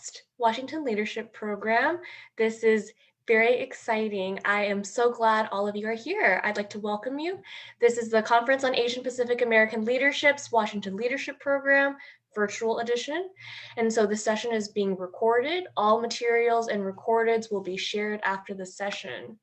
last Washington Leadership Program. This is very exciting. I am so glad all of you are here. I'd like to welcome you. This is the Conference on Asian Pacific American Leadership's Washington Leadership Program, virtual edition. And so the session is being recorded. All materials and recordings will be shared after the session.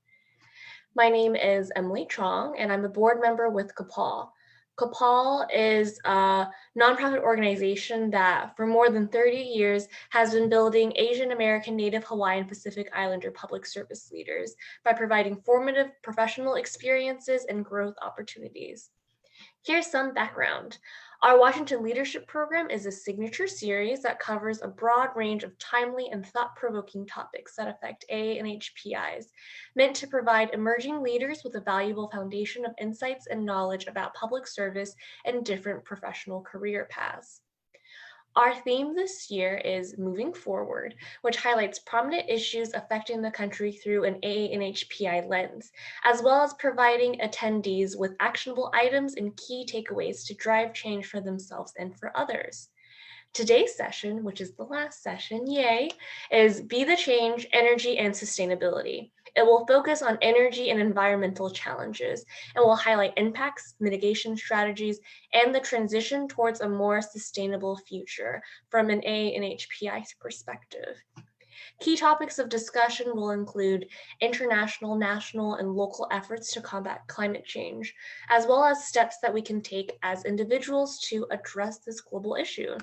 My name is Emily Chong, and I'm a board member with CAPAL. CAPAL is a nonprofit organization that for more than 30 years has been building Asian American, Native Hawaiian, Pacific Islander public service leaders by providing formative professional experiences and growth opportunities. Here's some background. Our Washington Leadership Program is a signature series that covers a broad range of timely and thought-provoking topics that affect AANHPIs, meant to provide emerging leaders with a valuable foundation of insights and knowledge about public service and different professional career paths. Our theme this year is Moving Forward, which highlights prominent issues affecting the country through an AANHPI lens, as well as providing attendees with actionable items and key takeaways to drive change for themselves and for others. Today's session, which is the last session, yay, is Be the Change, Energy and Sustainability. It will focus on energy and environmental challenges and will highlight impacts, mitigation strategies, and the transition towards a more sustainable future from an AANHPI perspective. Key topics of discussion will include international, national, and local efforts to combat climate change, as well as steps that we can take as individuals to address this global issue.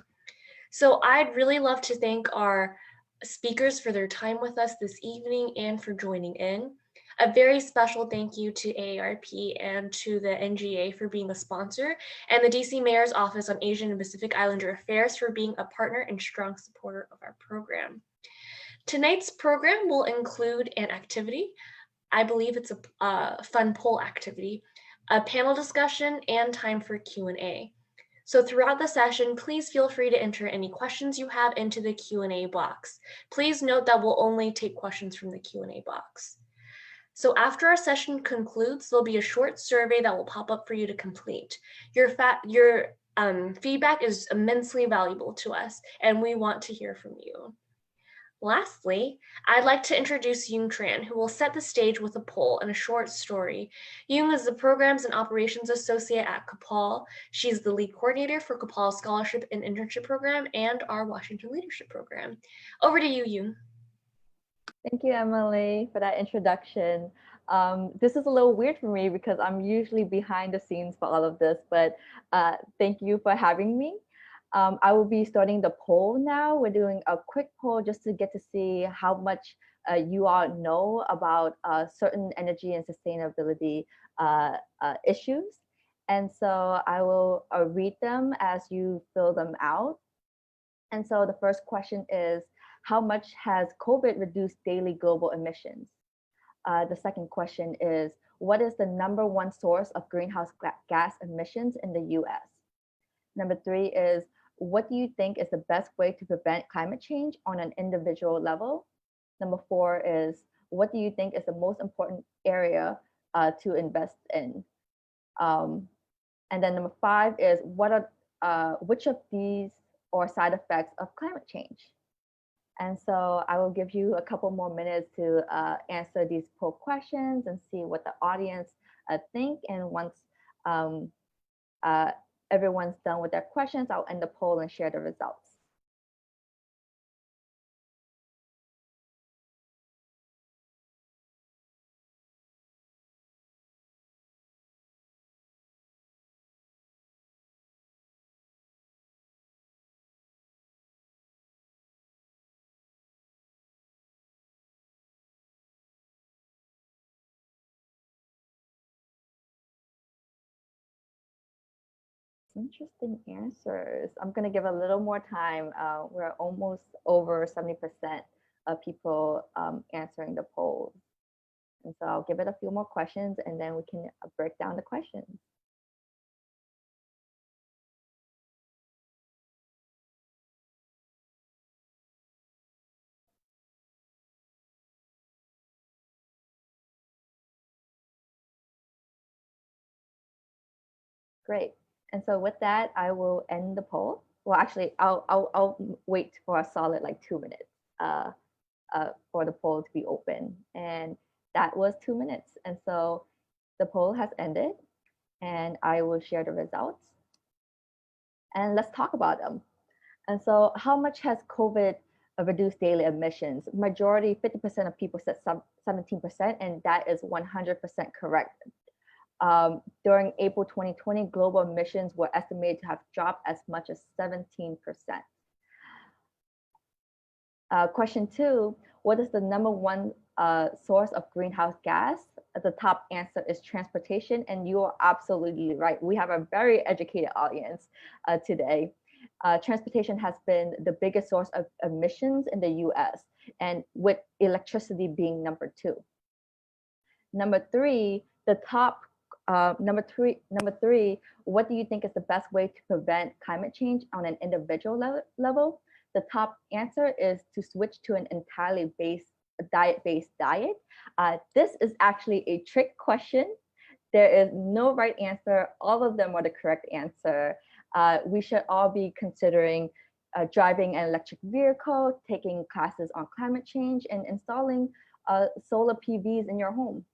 So I'd really love to thank our speakers for their time with us this evening and for joining in. A very special thank you to AARP and to the NGA for being a sponsor, and the DC Mayor's Office on Asian and Pacific Islander Affairs for being a partner and strong supporter of our program. Tonight's program will include an activity. I believe it's a fun poll activity, a panel discussion, and time for Q&A. So throughout the session, please feel free to enter any questions you have into the Q&A box. Please note that we'll only take questions from the Q&A box. So after our session concludes, there'll be a short survey that will pop up for you to complete. Your feedback is immensely valuable to us, and we want to hear from you. Lastly, I'd like to introduce Yung Tran, who will set the stage with a poll and a short story. Yung is the Programs and Operations Associate at CAPAL. She's the lead coordinator for CAPAL's Scholarship and Internship Program and our Washington Leadership Program. Over to you, Yung. Thank you, Emily, for that introduction. This is a little weird for me because I'm usually behind the scenes for all of this, but thank you for having me. I will be starting the poll now. We're doing a quick poll just to get to see how much you all know about certain energy and sustainability issues. And so I will read them as you fill them out. And so the first question is, how much has COVID reduced daily global emissions? The second question is, what is the #1 source of greenhouse gas emissions in the US? Number 3 is, what do you think is the best way to prevent climate change on an individual level? Number 4 is, what do you think is the most important area to invest in? And then number 5 is, what are which of these are side effects of climate change? And so I will give you a couple more minutes to answer these poll questions and see what the audience think. And once everyone's done with their questions, I'll end the poll and share the results. Interesting answers. I'm going to give a little more time. We're almost over 70% of people answering the polls. And so I'll give it a few more questions and then we can break down the questions. Great. And so with that, I will end the poll. well, actually, I'll wait for a solid like 2 minutes for the poll to be open. And that was 2 minutes. And so the poll has ended, and I will share the results. And let's talk about them. And so how much has COVID reduced daily emissions? Majority, 50% of people said 17%, and that is 100% correct. During April 2020, global emissions were estimated to have dropped as much as 17%. Question 2, what is the number one source of greenhouse gas? The top answer is transportation, and you are absolutely right. We have a very educated audience today. Transportation has been the biggest source of emissions in the US, and with electricity being number 2. Number 3, number three, what do you think is the best way to prevent climate change on an individual level? The top answer is to switch to an entirely diet-based diet. This is actually a trick question. There is no right answer. All of them are the correct answer. We should all be considering driving an electric vehicle, taking classes on climate change, and installing solar PVs in your home.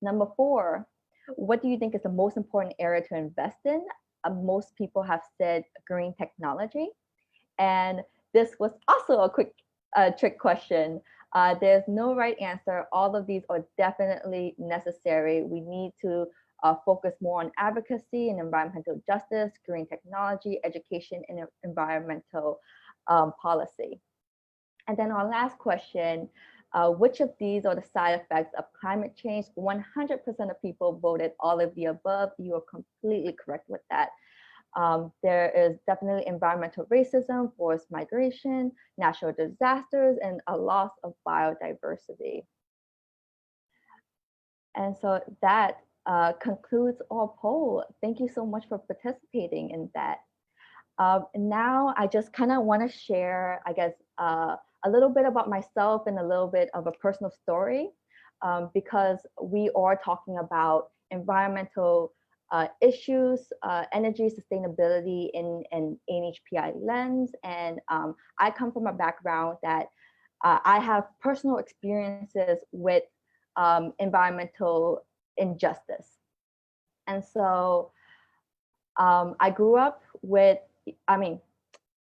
Number 4, what do you think is the most important area to invest in? Most people have said green technology. And this was also a quick trick question. There's no right answer. All of these are definitely necessary. We need to focus more on advocacy and environmental justice, green technology, education, and environmental policy. And then our last question, which of these are the side effects of climate change? 100% of people voted all of the above. You are completely correct with that. There is definitely environmental racism, forced migration, natural disasters, and a loss of biodiversity. And so that concludes our poll. Thank you so much for participating in that. Now I just kind of want to share, I guess, a little bit about myself and a little bit of a personal story, because we are talking about environmental issues, energy sustainability in an AANHPI lens. And I come from a background that I have personal experiences with environmental injustice. And so I grew up with,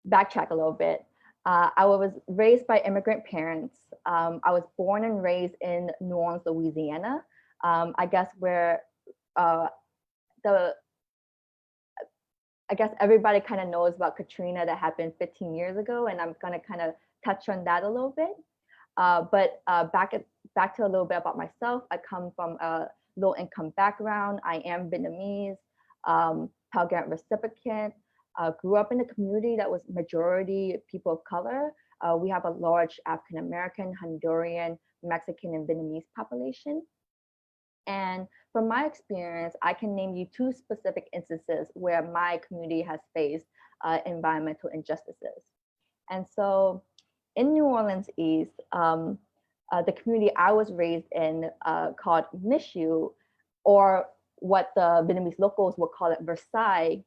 backtrack a little bit. I was raised by immigrant parents. I was born and raised in New Orleans, Louisiana. I guess where I guess everybody kind of knows about Katrina that happened 15 years ago, and I'm gonna kind of touch on that a little bit. But back to a little bit about myself. I come from a low income background. I am Vietnamese, Pell Grant recipient. Grew up in a community that was majority people of color. We have a large African American, Honduran, Mexican, and Vietnamese population. And from my experience, I can name you 2 specific instances where my community has faced environmental injustices. And so in New Orleans East, the community I was raised in called Michoud, or what the Vietnamese locals would call it Versailles.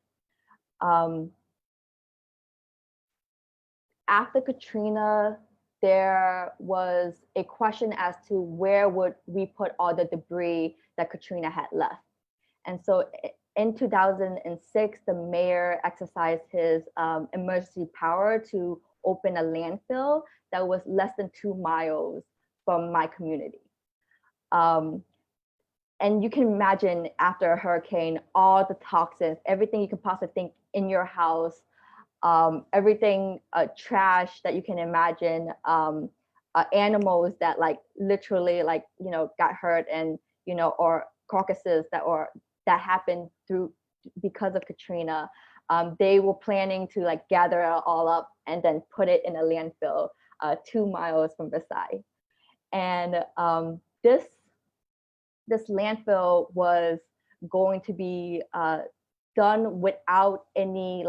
After Katrina, there was a question as to where would we put all the debris that Katrina had left. And so in 2006, the mayor exercised his emergency power to open a landfill that was less than 2 miles from my community. And you can imagine after a hurricane, all the toxins, everything you can possibly think in your house, everything trash that you can imagine, animals that literally got hurt, and or carcasses that happened because of Katrina. They were planning to gather it all up and then put it in a landfill 2 miles from Versailles. And this landfill was going to be done without any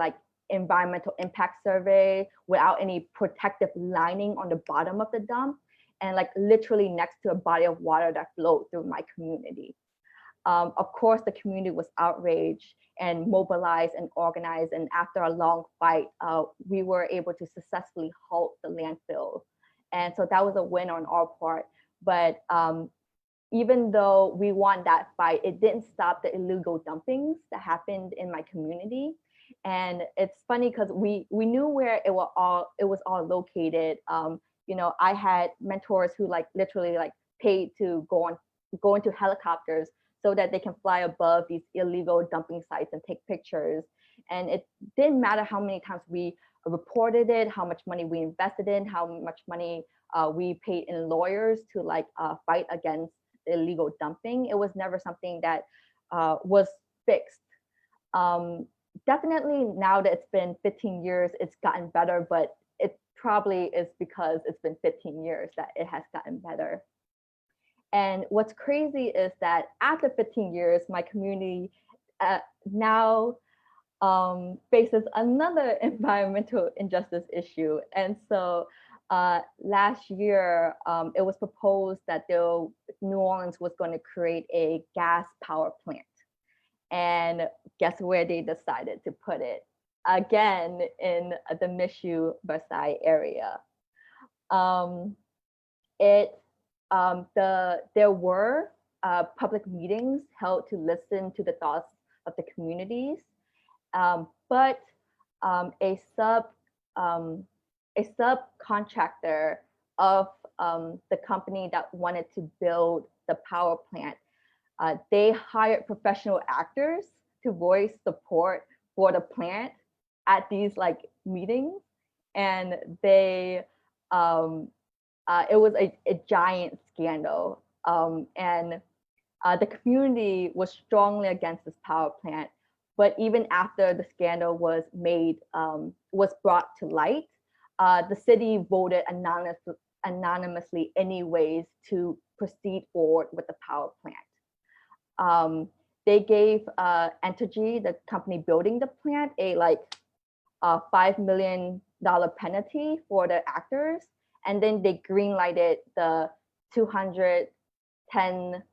environmental impact survey, without any protective lining on the bottom of the dump, and literally next to a body of water that flowed through my community. Of course, the community was outraged and mobilized and organized. And after a long fight, we were able to successfully halt the landfill. And so that was a win on our part. But even though we won that fight, it didn't stop the illegal dumpings that happened in my community. And it's funny because we knew where it was all located. You know, I had mentors who like literally like paid to go into helicopters so that they can fly above these illegal dumping sites and take pictures. And it didn't matter how many times we reported it, how much money we invested in, how much money we paid in lawyers to like fight against illegal dumping. It was never something that was fixed. Definitely now that it's been 15 years, it's gotten better, but it probably is because it's been 15 years that it has gotten better. And what's crazy is that after 15 years, my community now faces another environmental injustice issue. And so last year, it was proposed that New Orleans was going to create a gas power plant. And guess where they decided to put it? Again, in the Michoud Versailles area. There were public meetings held to listen to the thoughts of the communities, but a subcontractor of the company that wanted to build the power plant, they hired professional actors to voice support for the plant at these like meetings, and they it was a giant scandal, and the community was strongly against this power plant. But even after the scandal was brought to light, the city voted anonymously anyways to proceed forward with the power plant. They gave Entergy, the company building the plant, a like $5 million penalty for the actors, and then they greenlighted the 210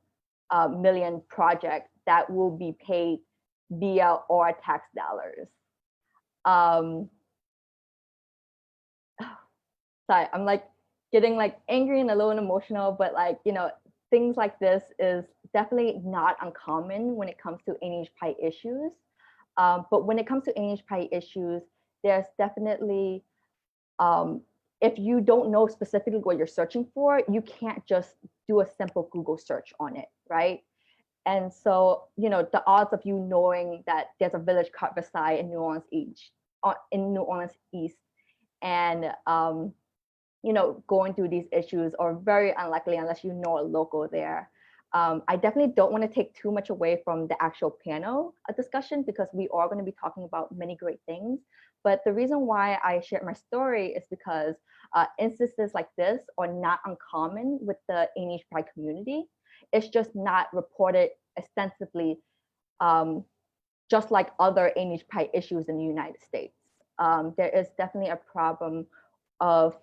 million project that will be paid via our tax dollars. Sorry, I'm like getting like angry and a little emotional, but like, you know, things like this is definitely not uncommon when it comes to AANHPI issues. But when it comes to AANHPI issues, there's definitely, if you don't know specifically what you're searching for, you can't just do a simple Google search on it, right? And so, you know, the odds of you knowing that there's a village called Versailles in New Orleans East, and you know, going through these issues are very unlikely unless you know a local there. I definitely don't want to take too much away from the actual panel discussion because we are going to be talking about many great things. But the reason why I shared my story is because instances like this are not uncommon with the AANHPI community. It's just not reported extensively, just like other AANHPI issues in the United States. There is definitely a problem of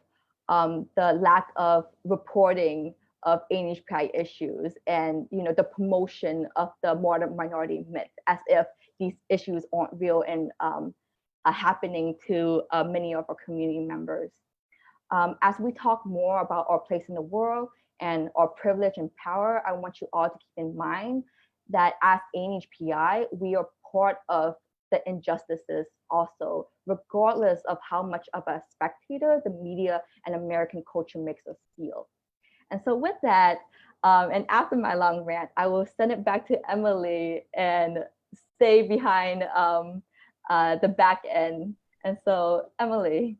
the lack of reporting of AANHPI issues and, you know, the promotion of the minority myth as if these issues aren't real and are happening to many of our community members. As we talk more about our place in the world and our privilege and power, I want you all to keep in mind that as AANHPI, we are part of the injustices also, regardless of how much of a spectator the media and American culture makes us feel. And so with that, and after my long rant, I will send it back to Emily and stay behind the back end. And so Emily.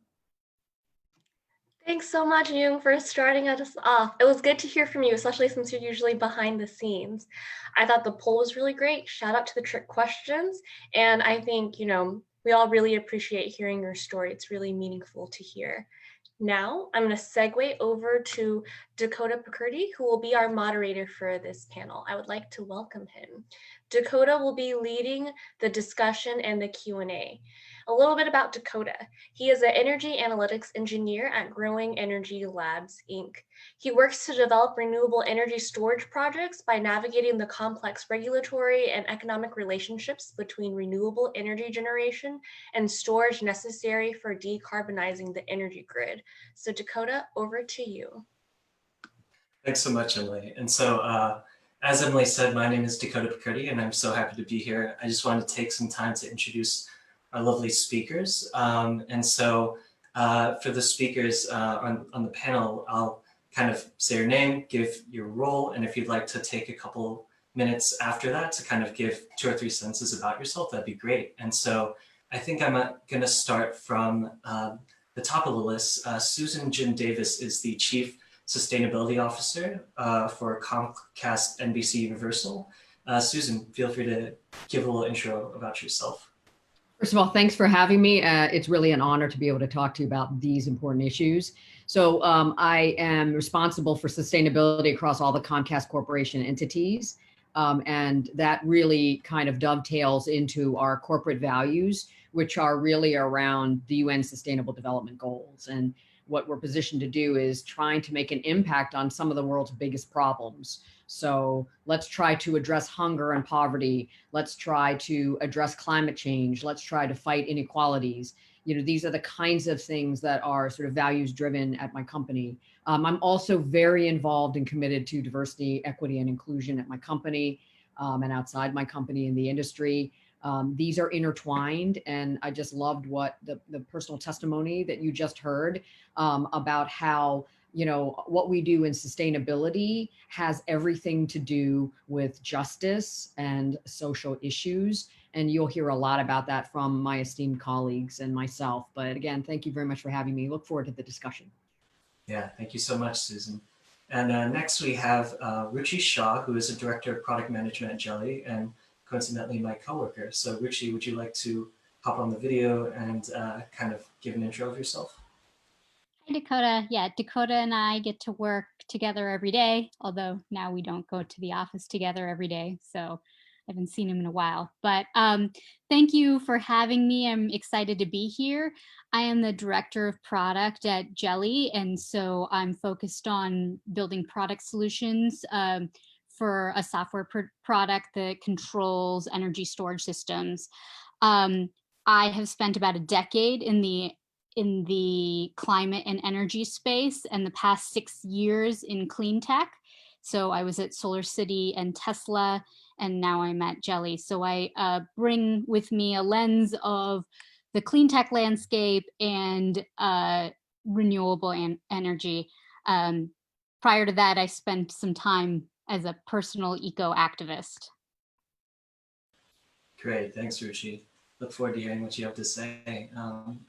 Thanks so much, Jung, for starting us off. It was good to hear from you, especially since you're usually behind the scenes. I thought the poll was really great. Shout out to the trick questions. And I think, you know, we all really appreciate hearing your story. It's really meaningful to hear. Now, I'm going to segue over to Dakota Pokerdy, who will be our moderator for this panel. I would like to welcome him. Dakota will be leading the discussion and the Q&A. A little bit about Dakota. He is an energy analytics engineer at Growing Energy Labs, Inc. He works to develop renewable energy storage projects by navigating the complex regulatory and economic relationships between renewable energy generation and storage necessary for decarbonizing the energy grid. So Dakota, over to you. Thanks so much, Emily. And so, as Emily said, my name is Dakota Pokerdy, and I'm so happy to be here. I just wanted to take some time to introduce our lovely speakers. For the speakers on the panel, I'll kind of say your name, give your role, and if you'd like to take a couple minutes after that to kind of give 2 or 3 sentences about yourself, that'd be great. And so I think I'm going to start from the top of the list. Susan Jim Davis is the Chief Sustainability Officer for Comcast NBC Universal. Susan, feel free to give a little intro about yourself. First of all, thanks for having me. It's really an honor to be able to talk to you about these important issues. So I am responsible for sustainability across all the Comcast Corporation entities. And that really kind of dovetails into our corporate values, which are really around the UN Sustainable Development Goals. And what we're positioned to do is trying to make an impact on some of the world's biggest problems. So let's try to address hunger and poverty. Let's try to address climate change. Let's try to fight inequalities. You know, these are the kinds of things that are sort of values driven at my company. I'm also very involved and committed to diversity, equity, and inclusion at my company and outside my company in the industry. These are intertwined, and I just loved what the personal testimony that you just heard about how, you know, what we do in sustainability has everything to do with justice and social issues. And you'll hear a lot about that from my esteemed colleagues and myself. But again, thank you very much for having me. Look forward to the discussion. Yeah, thank you so much, Susan. And next we have Richie Shaw, who is a Director of Product Management at Jelly, and coincidentally my coworker. So Richie, would you like to hop on the video and kind of give an intro of yourself? Hi, Dakota. Yeah, Dakota and I get to work together every day, although now we don't go to the office together every day. So I haven't seen him in a while. But thank you for having me. I'm excited to be here. I am the Director of Product at Jelly, and so I'm focused on building product solutions for a software product that controls energy storage systems. I have spent about a decade in the climate and energy space, and the past 6 years in clean tech. So I was at Solar City and Tesla, and now I'm at Jelly. So I bring with me a lens of the clean tech landscape and renewable energy. Prior to that, I spent some time as a personal eco activist. Great, thanks, Richie. Look forward to hearing what you have to say.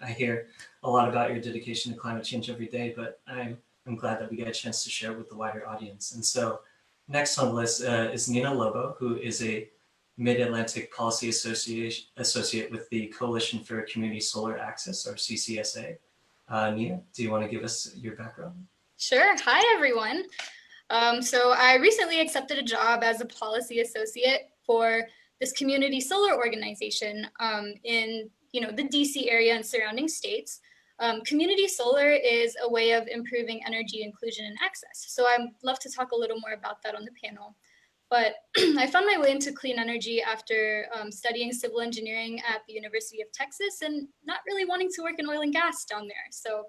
I hear a lot about your dedication to climate change every day, but I'm glad that we get a chance to share with the wider audience. And so next on the list is Nina Lobo, who is a Mid-Atlantic Policy Associate with the Coalition for Community Solar Access, or CCSA. Nina, do you want to give us your background? Sure. Hi, everyone. So I recently accepted a job as a policy associate for this community solar organization in the DC area and surrounding states. Community solar is a way of improving energy inclusion and access. So I'd love to talk a little more about that on the panel. But I found my way into clean energy after studying civil engineering at the University of Texas and not really wanting to work in oil and gas down there. So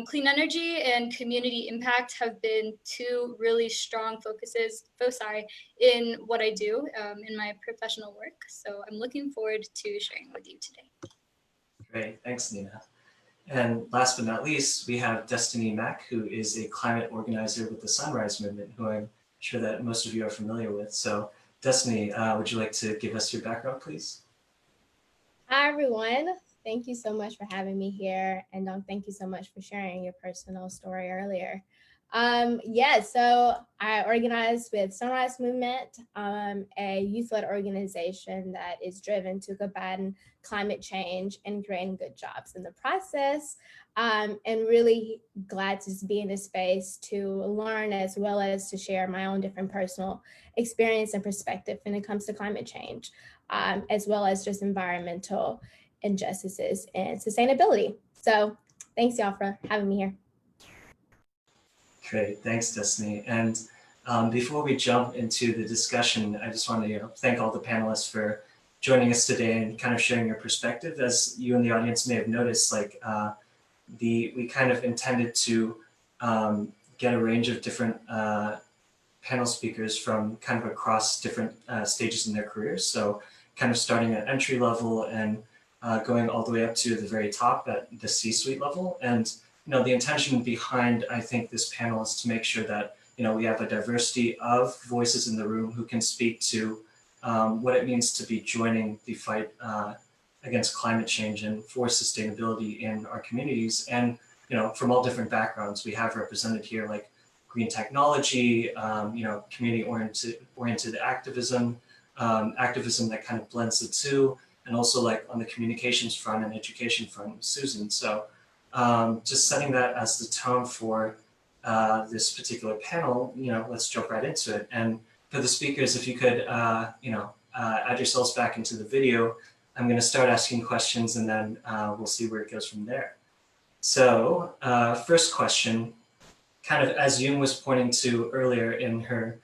clean energy and community impact have been 2 really strong foci in what I do in my professional work. So I'm looking forward to sharing with you today. Great, thanks, Nina. And last but not least, we have Destiny Mack, who is a climate organizer with the Sunrise Movement, who I'm sure that most of you are familiar with. So Destiny, would you like to give us your background, please? Hi, everyone. Thank you so much for having me here. And thank you so much for sharing your personal story earlier. Yeah, so I organized with Sunrise Movement, a youth-led organization that is driven to combating climate change and creating good jobs in the process. And really glad to be in this space to learn as well as to share my own different personal experience and perspective when it comes to climate change, as well as just environmental injustices and sustainability. So thanks y'all for having me here. Great, thanks, Destiny. And before we jump into the discussion, I just want to thank all the panelists for joining us today and kind of sharing your perspective. As you and the audience may have noticed, like we kind of intended to get a range of different panel speakers from kind of across different stages in their careers. So kind of starting at entry level and going all the way up to the very top at the C-suite level. And the intention behind, I think, this panel is to make sure that we have a diversity of voices in the room who can speak to what it means to be joining the fight against climate change and for sustainability in our communities. And from all different backgrounds, we have represented here like green technology, community-oriented activism, activism that kind of blends the two, and also like on the communications front and education front with Susan. So just setting that as the tone for this particular panel, let's jump right into it. And for the speakers, if you could, add yourselves back into the video, I'm going to start asking questions and then we'll see where it goes from there. So first question, kind of as Yoon was pointing to earlier in her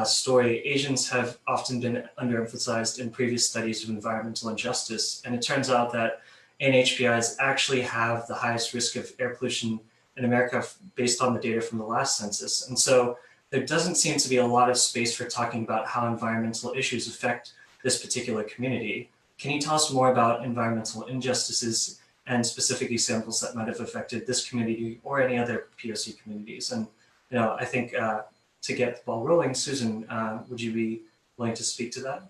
story, Asians have often been underemphasized in previous studies of environmental injustice. And it turns out that AANHPIs actually have the highest risk of air pollution in America based on the data from the last census. And so there doesn't seem to be a lot of space for talking about how environmental issues affect this particular community. Can you tell us more about environmental injustices and specifically samples that might have affected this community or any other POC communities? And I think to get the ball rolling, Susan, would you be willing to speak to that?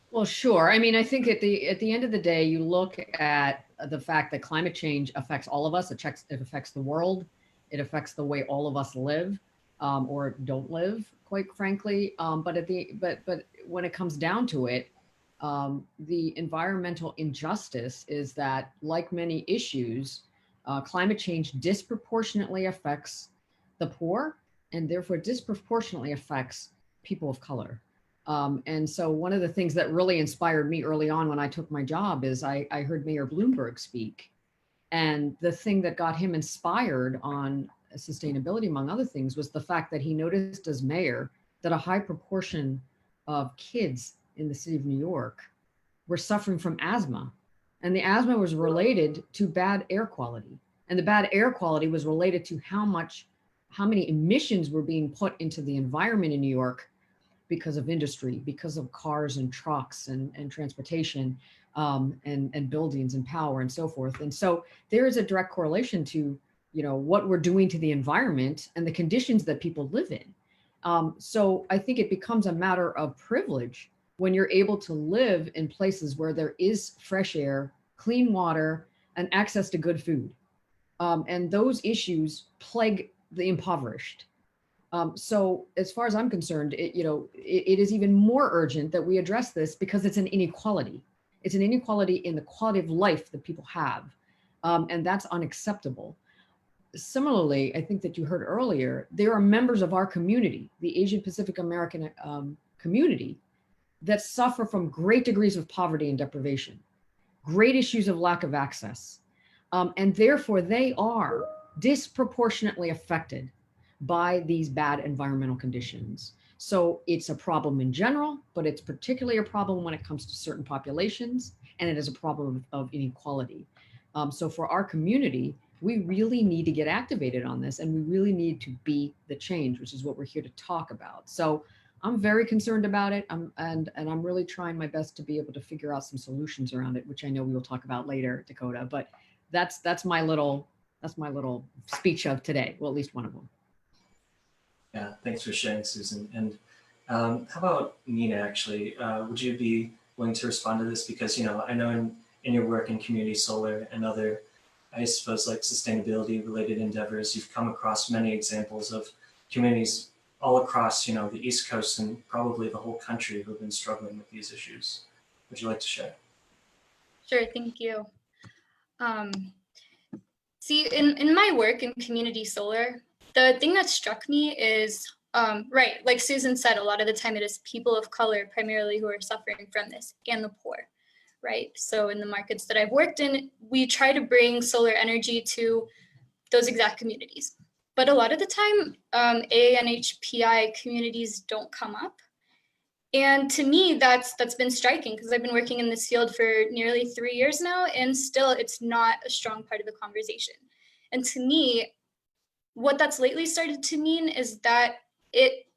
Well, sure. I mean, I think at the end of the day, you look at the fact that climate change affects all of us. It affects the world. It affects the way all of us live or don't live, quite frankly. But when it comes down to it, the environmental injustice is that, like many issues, climate change disproportionately affects the poor and therefore disproportionately affects people of color. And so one of the things that really inspired me early on when I took my job is I heard Mayor Bloomberg speak. And the thing that got him inspired on sustainability, among other things, was the fact that he noticed as mayor that a high proportion of kids in the city of New York were suffering from asthma. And the asthma was related to bad air quality. And the bad air quality was related to how many emissions were being put into the environment in New York because of industry, because of cars and trucks and transportation and buildings and power and so forth. And so there is a direct correlation to what we're doing to the environment and the conditions that people live in. So I think it becomes a matter of privilege when you're able to live in places where there is fresh air, clean water, and access to good food. And those issues plague the impoverished. So as far as I'm concerned, it is even more urgent that we address this because it's an inequality. It's an inequality in the quality of life that people have. And that's unacceptable. Similarly, I think that you heard earlier, there are members of our community, the Asian Pacific American community, that suffer from great degrees of poverty and deprivation, great issues of lack of access. And therefore they are disproportionately affected by these bad environmental conditions. So it's a problem in general, but it's particularly a problem when it comes to certain populations, and it is a problem of inequality. So for our community, we really need to get activated on this, and we really need to be the change, which is what we're here to talk about. So I'm very concerned about it, and I'm really trying my best to be able to figure out some solutions around it, which I know we will talk about later, Dakota. But that's my little speech of today. Well, at least one of them. Yeah, thanks for sharing, Susan. And how about Nina, actually? Would you be willing to respond to this? Because, I know in your work in community solar and other I suppose, like sustainability related endeavors, you've come across many examples of communities all across, the East Coast and probably the whole country who've been struggling with these issues. Would you like to share? Sure, thank you. See, in my work in community solar, the thing that struck me is, right, like Susan said, a lot of the time it is people of color primarily who are suffering from this, and the poor, right? So in the markets that I've worked in, we try to bring solar energy to those exact communities. But a lot of the time, AANHPI communities don't come up. And to me, that's been striking because I've been working in this field for nearly 3 years now, and still it's not a strong part of the conversation. And to me, what that's lately started to mean is that it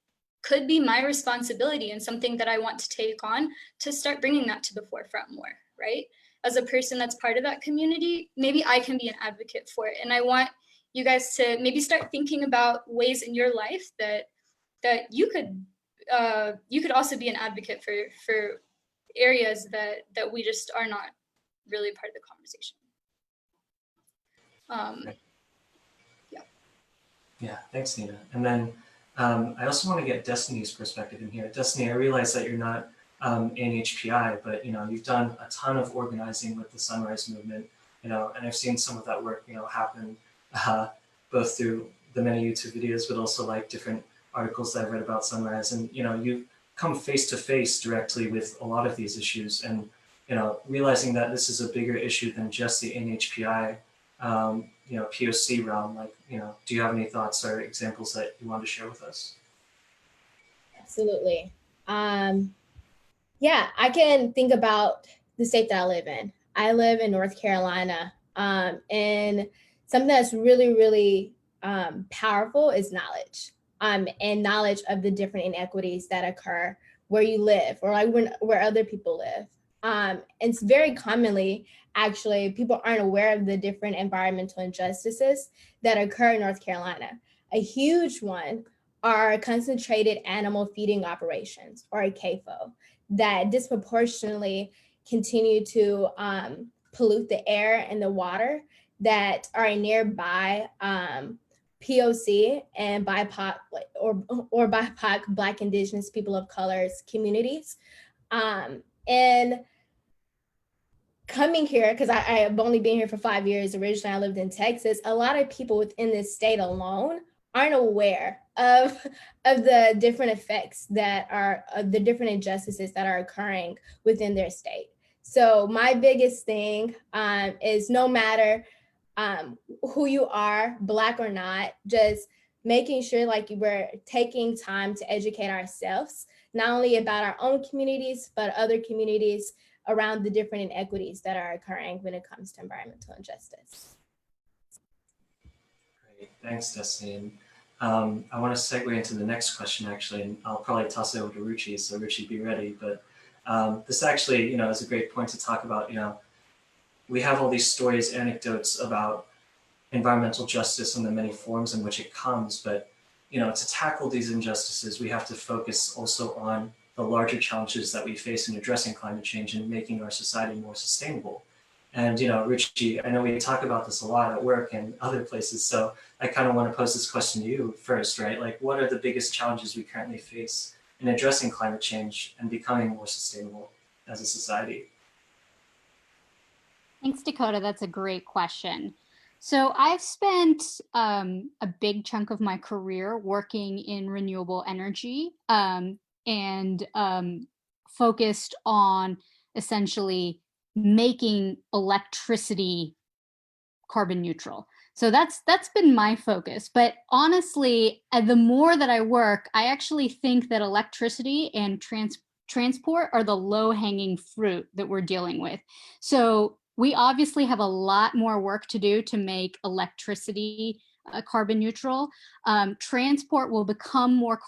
could be my responsibility and something that I want to take on to start bringing that to the forefront more, right? As a person that's part of that community, maybe I can be an advocate for it. And I want you guys to maybe start thinking about ways in your life that you could also be an advocate for areas that we just are not really part of the conversation. Yeah, thanks, Nina. And then I also want to get Destiny's perspective in here. Destiny, I realize that you're not AANHPI, but you've done a ton of organizing with the Sunrise Movement, and I've seen some of that work, happen both through the many YouTube videos, but also like different articles that I've read about Sunrise. And you've come face to face directly with a lot of these issues, and realizing that this is a bigger issue than just the AANHPI POC realm. Like, do you have any thoughts or examples that you want to share with us? Absolutely. Yeah, I can think about the state that I live in. I live in North Carolina, and something that's really, really powerful is knowledge, and knowledge of the different inequities that occur where you live, or like where other people live. It's very commonly, actually, people aren't aware of the different environmental injustices that occur in North Carolina. A huge one are concentrated animal feeding operations, or a CAFO, that disproportionately continue to pollute the air and the water that are nearby POC and BIPOC or BIPOC, Black, Indigenous, people of colors communities. And coming here, because I have only been here for 5 years, originally I lived in Texas, a lot of people within this state alone aren't aware of the different effects that are, the different injustices that are occurring within their state. So my biggest thing is, no matter who you are, Black or not, just making sure like we're taking time to educate ourselves, not only about our own communities, but other communities around the different inequities that are occurring when it comes to environmental injustice. Great, thanks, Destiny. And I want to segue into the next question, actually, and I'll probably toss it over to Richie, so Richie, be ready. But this actually, is a great point to talk about. We have all these stories, anecdotes about environmental justice and the many forms in which it comes, but to tackle these injustices, we have to focus also on the larger challenges that we face in addressing climate change and making our society more sustainable. And Richie, I know we talk about this a lot at work and other places, so I kind of want to pose this question to you first, right? Like, what are the biggest challenges we currently face in addressing climate change and becoming more sustainable as a society? Thanks, Dakota. That's a great question. So I've spent a big chunk of my career working in renewable energy and focused on essentially making electricity carbon neutral. So that's been my focus. But honestly, the more that I work, I actually think that electricity and transport are the low-hanging fruit that we're dealing with. So we obviously have a lot more work to do to make electricity carbon neutral. Transport will become more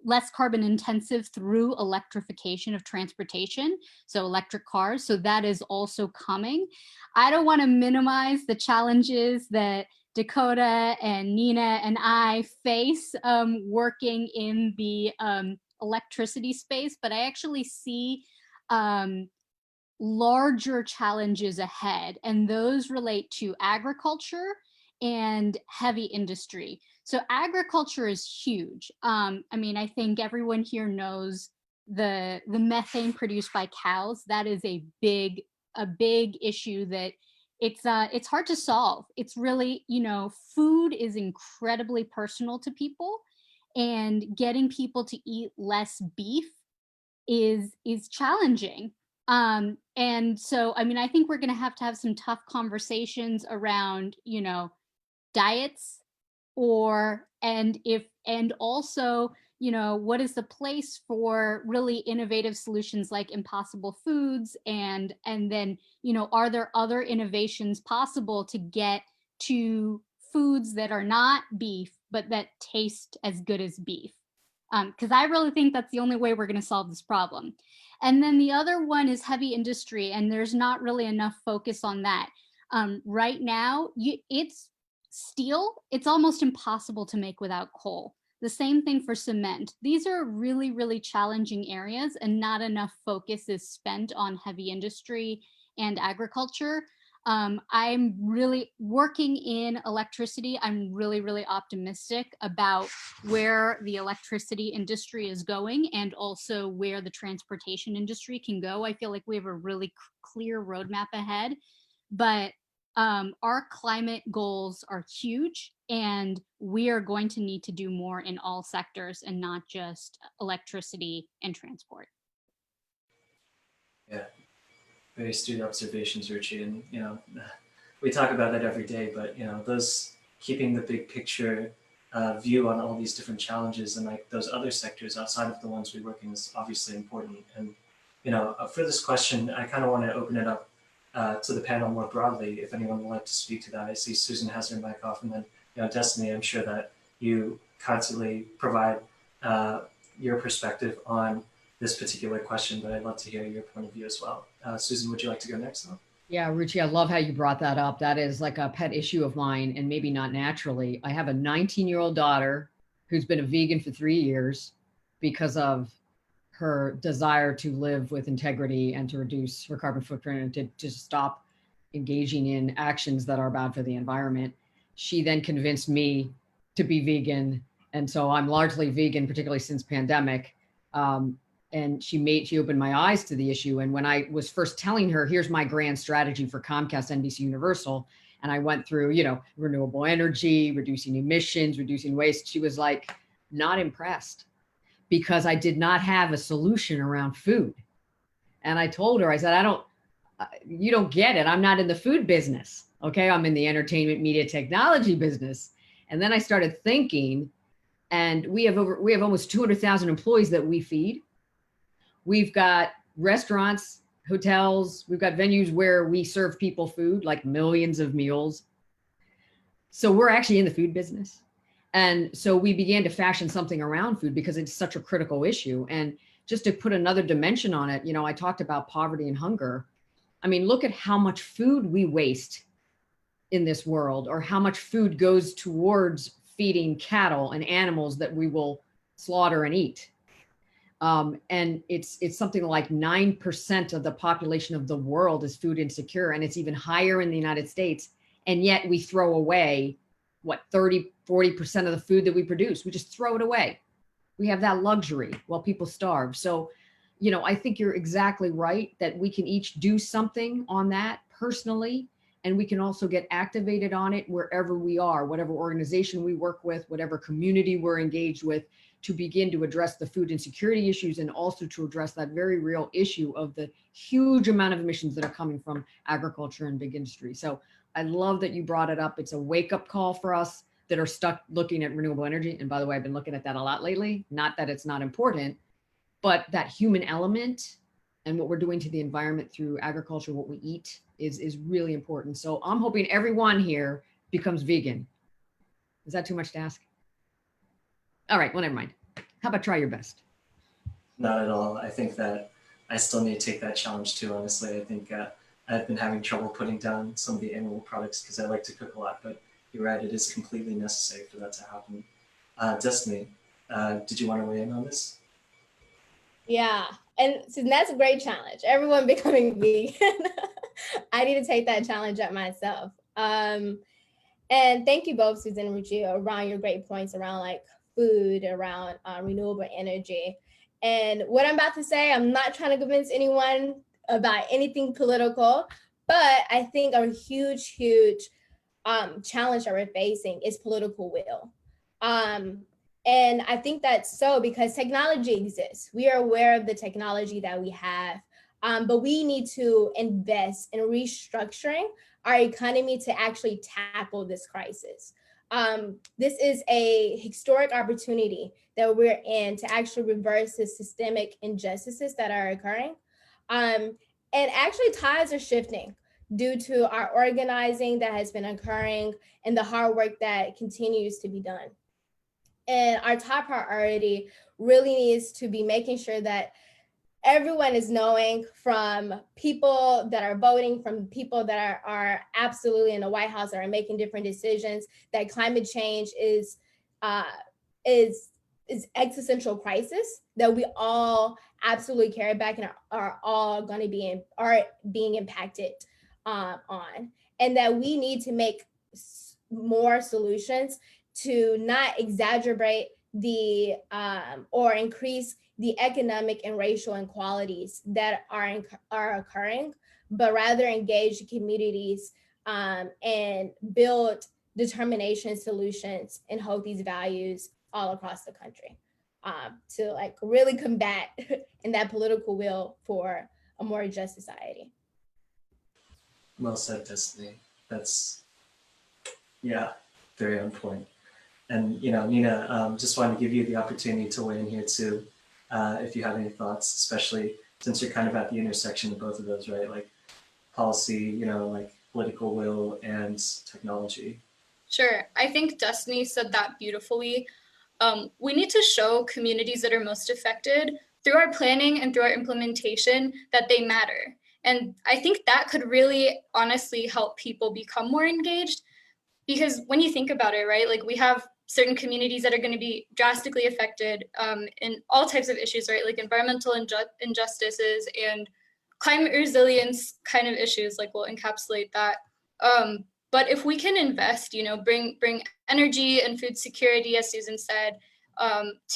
less carbon intensive through electrification of transportation, so electric cars. So that is also coming. I don't want to minimize the challenges that Dakota and Nina and I face working in the electricity space, but I actually see larger challenges ahead, and those relate to agriculture and heavy industry. So agriculture is huge. I mean, I think everyone here knows the methane produced by cows. That is a big issue that it's hard to solve. It's really, you know, food is incredibly personal to people, and getting people to eat less beef is challenging. And so, I mean, I think we're going to have some tough conversations around, you know, diets, and also, you know, what is the place for really innovative solutions like Impossible Foods, and then, you know, are there other innovations possible to get to foods that are not beef but that taste as good as beef? Because I really think that's the only way we're going to solve this problem. And then the other one is heavy industry, and there's not really enough focus on that. Right now, it's steel, it's almost impossible to make without coal. The same thing for cement. These are really, really challenging areas, and not enough focus is spent on heavy industry and agriculture. I'm really working in electricity. I'm really, really optimistic about where the electricity industry is going, and also where the transportation industry can go. I feel like we have a really clear roadmap ahead, but our climate goals are huge, and we are going to need to do more in all sectors and not just electricity and transport. Yeah, very astute observations, Richie. And, you know, we talk about that every day, but, you know, those keeping the big picture view on all these different challenges and like those other sectors outside of the ones we work in is obviously important. And, you know, for this question, I kind of want to open it up to the panel more broadly, if anyone would like to speak to that. I see Susan has her mic off, and then, you know, Destiny, I'm sure that you constantly provide your perspective on this particular question, but I'd love to hear your point of view as well. Susan, would you like to go next though? Yeah, Richie, I love how you brought that up. That is like a pet issue of mine, and maybe not naturally. I have a 19-year-old daughter who's been a vegan for 3 years because of her desire to live with integrity and to reduce her carbon footprint and to stop engaging in actions that are bad for the environment. She then convinced me to be vegan. And so I'm largely vegan, particularly since pandemic. And she opened my eyes to the issue. And when I was first telling her, here's my grand strategy for Comcast, NBC Universal, and I went through, you know, renewable energy, reducing emissions, reducing waste, she was like, not impressed, because I did not have a solution around food. And I told her, I said, you don't get it. I'm not in the food business. Okay. I'm in the entertainment media technology business. And then I started thinking, and we have almost 200,000 employees that we feed. We've got restaurants, hotels, we've got venues where we serve people food, like millions of meals. So we're actually in the food business. And so we began to fashion something around food because it's such a critical issue. And just to put another dimension on it, you know, I talked about poverty and hunger. I mean, look at how much food we waste in this world, or how much food goes towards feeding cattle and animals that we will slaughter and eat. And it's something like 9% of the population of the world is food insecure, and it's even higher in the United States. And yet we throw away, what, 30–40% of the food that we produce. We just throw it away. We have that luxury while people starve. So, you know, I think you're exactly right that we can each do something on that personally, and we can also get activated on it wherever we are, whatever organization we work with, whatever community we're engaged with, to begin to address the food insecurity issues, and also to address that very real issue of the huge amount of emissions that are coming from agriculture and big industry. So I love that you brought it up. It's a wake-up call for us that are stuck looking at renewable energy. And by the way, I've been looking at that a lot lately. Not that it's not important, but that human element and what we're doing to the environment through agriculture, what we eat, is really important. So I'm hoping everyone here becomes vegan. Is that too much to ask? All right, well, never mind. How about try your best? Not at all. I think that I still need to take that challenge too, honestly. I think I've been having trouble putting down some of the animal products because I like to cook a lot, but you're right, it is completely necessary for that to happen. Destiny, did you want to weigh in on this? Yeah, And so that's a great challenge. Everyone becoming vegan. I need to take that challenge up myself. And thank you both, Susan and Richie, around your great points around like food, around renewable energy. And what I'm about to say, I'm not trying to convince anyone about anything political, but I think a huge challenge that we're facing is political will. And I think that's so because technology exists. We are aware of the technology that we have, but we need to invest in restructuring our economy to actually tackle this crisis. This is a historic opportunity that we're in to actually reverse the systemic injustices that are occurring. And actually tides are shifting due to our organizing that has been occurring and the hard work that continues to be done. And our top priority really needs to be making sure that everyone is knowing, from people that are voting, from people that are absolutely in the White House that are making different decisions, that climate change is existential crisis that we all absolutely care about and are all going to be being impacted on, and that we need to make more solutions to not exaggerate the or increase the economic and racial inequalities that are occurring, but rather engage the communities and build determination solutions and hold these values all across the country to like really combat in that political will for a more just society. Well said, Destiny. That's, yeah, very on point. And, you know, Nina, just wanted to give you the opportunity to weigh in here too, if you have any thoughts, especially since you're kind of at the intersection of both of those, right? Like policy, you know, like political will and technology. Sure. I think Destiny said that beautifully. We need to show communities that are most affected through our planning and through our implementation that they matter. And I think that could really honestly help people become more engaged, because when you think about it, right, like we have certain communities that are going to be drastically affected in all types of issues, right, like environmental injustices and climate resilience kind of issues, like we'll encapsulate that. But if we can invest, you know, bring energy and food security, as Susan said,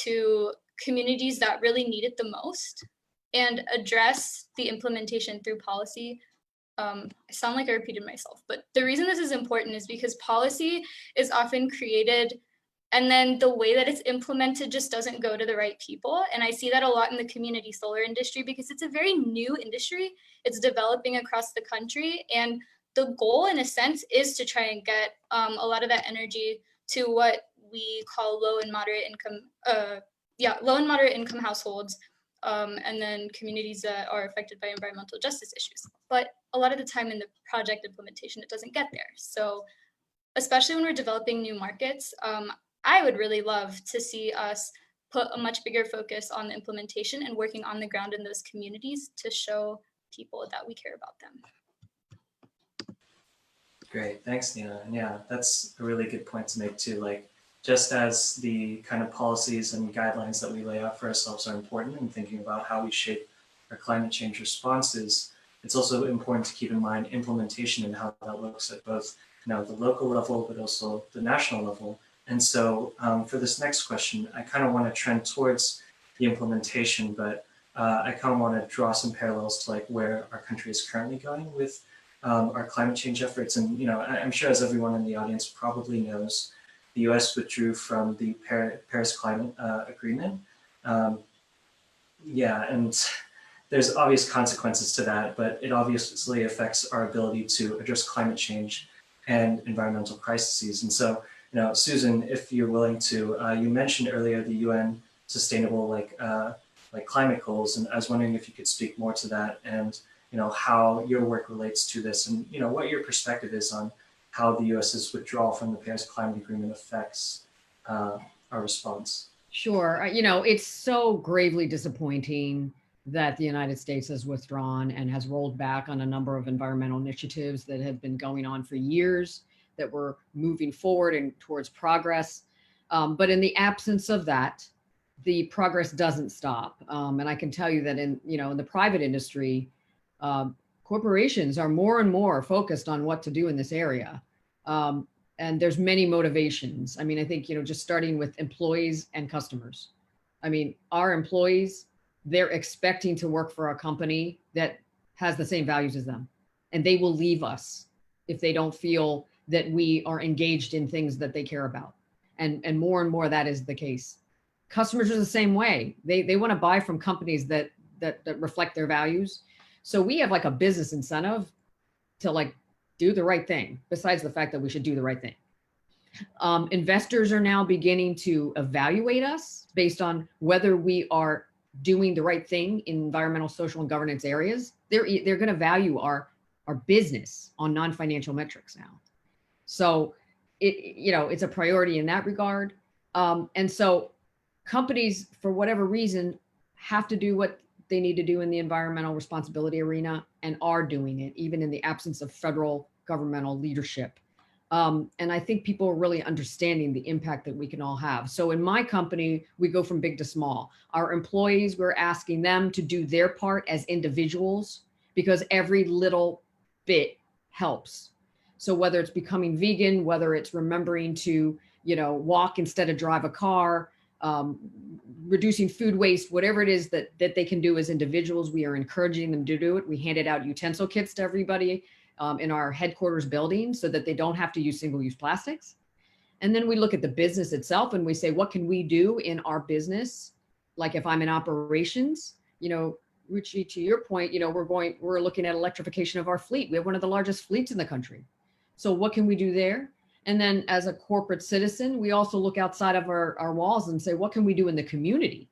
to communities that really need it the most, and address the implementation through policy. I sound like I repeated myself, but the reason this is important is because policy is often created and then the way that it's implemented just doesn't go to the right people. And I see that a lot in the community solar industry because it's a very new industry. It's developing across the country. And the goal, in a sense, is to try and get a lot of that energy to what we call low and moderate income households, and then communities that are affected by environmental justice issues. But a lot of the time in the project implementation, it doesn't get there. So especially when we're developing new markets, I would really love to see us put a much bigger focus on the implementation and working on the ground in those communities to show people that we care about them. Great, thanks, Nina. And yeah, that's a really good point to make too. Like, just as the kind of policies and guidelines that we lay out for ourselves are important in thinking about how we shape our climate change responses, it's also important to keep in mind implementation and how that looks at both, you know, the local level, but also the national level. And so for this next question, I kind of want to trend towards the implementation, but I kind of want to draw some parallels to like where our country is currently going with our climate change efforts. And, you know, I'm sure as everyone in the audience probably knows, the US withdrew from the Paris Climate Agreement. Yeah, and there's obvious consequences to that, but it obviously affects our ability to address climate change and environmental crises. And so, you know, Susan, if you're willing to, you mentioned earlier the UN sustainable like climate goals, and I was wondering if you could speak more to that and, you know, how your work relates to this, and, you know, what your perspective is on how the US's withdrawal from the Paris Climate Agreement affects our response. Sure. You know, it's so gravely disappointing that the United States has withdrawn and has rolled back on a number of environmental initiatives that have been going on for years, that were moving forward and towards progress. But in the absence of that, the progress doesn't stop. And I can tell you that in the private industry, corporations are more and more focused on what to do in this area. And there's many motivations. I mean, I think, just starting with employees and customers. I mean, our employees, they're expecting to work for a company that has the same values as them. And they will leave us if they don't feel that we are engaged in things that they care about. And more that is the case. Customers are the same way. They want to buy from companies that reflect their values. So we have like a business incentive to like do the right thing, besides the fact that we should do the right thing. Investors are now beginning to evaluate us based on whether we are doing the right thing in environmental, social, and governance areas. They're going to value our business on non-financial metrics now. So it's a priority in that regard. And so companies, for whatever reason, have to do what they need to do in the environmental responsibility arena and are doing it, even in the absence of federal governmental leadership. And I think people are really understanding the impact that we can all have. So in my company, we go from big to small. Our employees, we're asking them to do their part as individuals, because every little bit helps. So whether it's becoming vegan, whether it's remembering to, walk instead of drive a car, reducing food waste, whatever it is that they can do as individuals, we are encouraging them to do it. We handed out utensil kits to everybody in our headquarters building so that they don't have to use single-use plastics. And then we look at the business itself and we say, what can we do in our business? Like if I'm in operations, Richie, to your point, we're looking at electrification of our fleet. We have one of the largest fleets in the country. So what can we do there? And then as a corporate citizen, we also look outside of our walls and say, what can we do in the community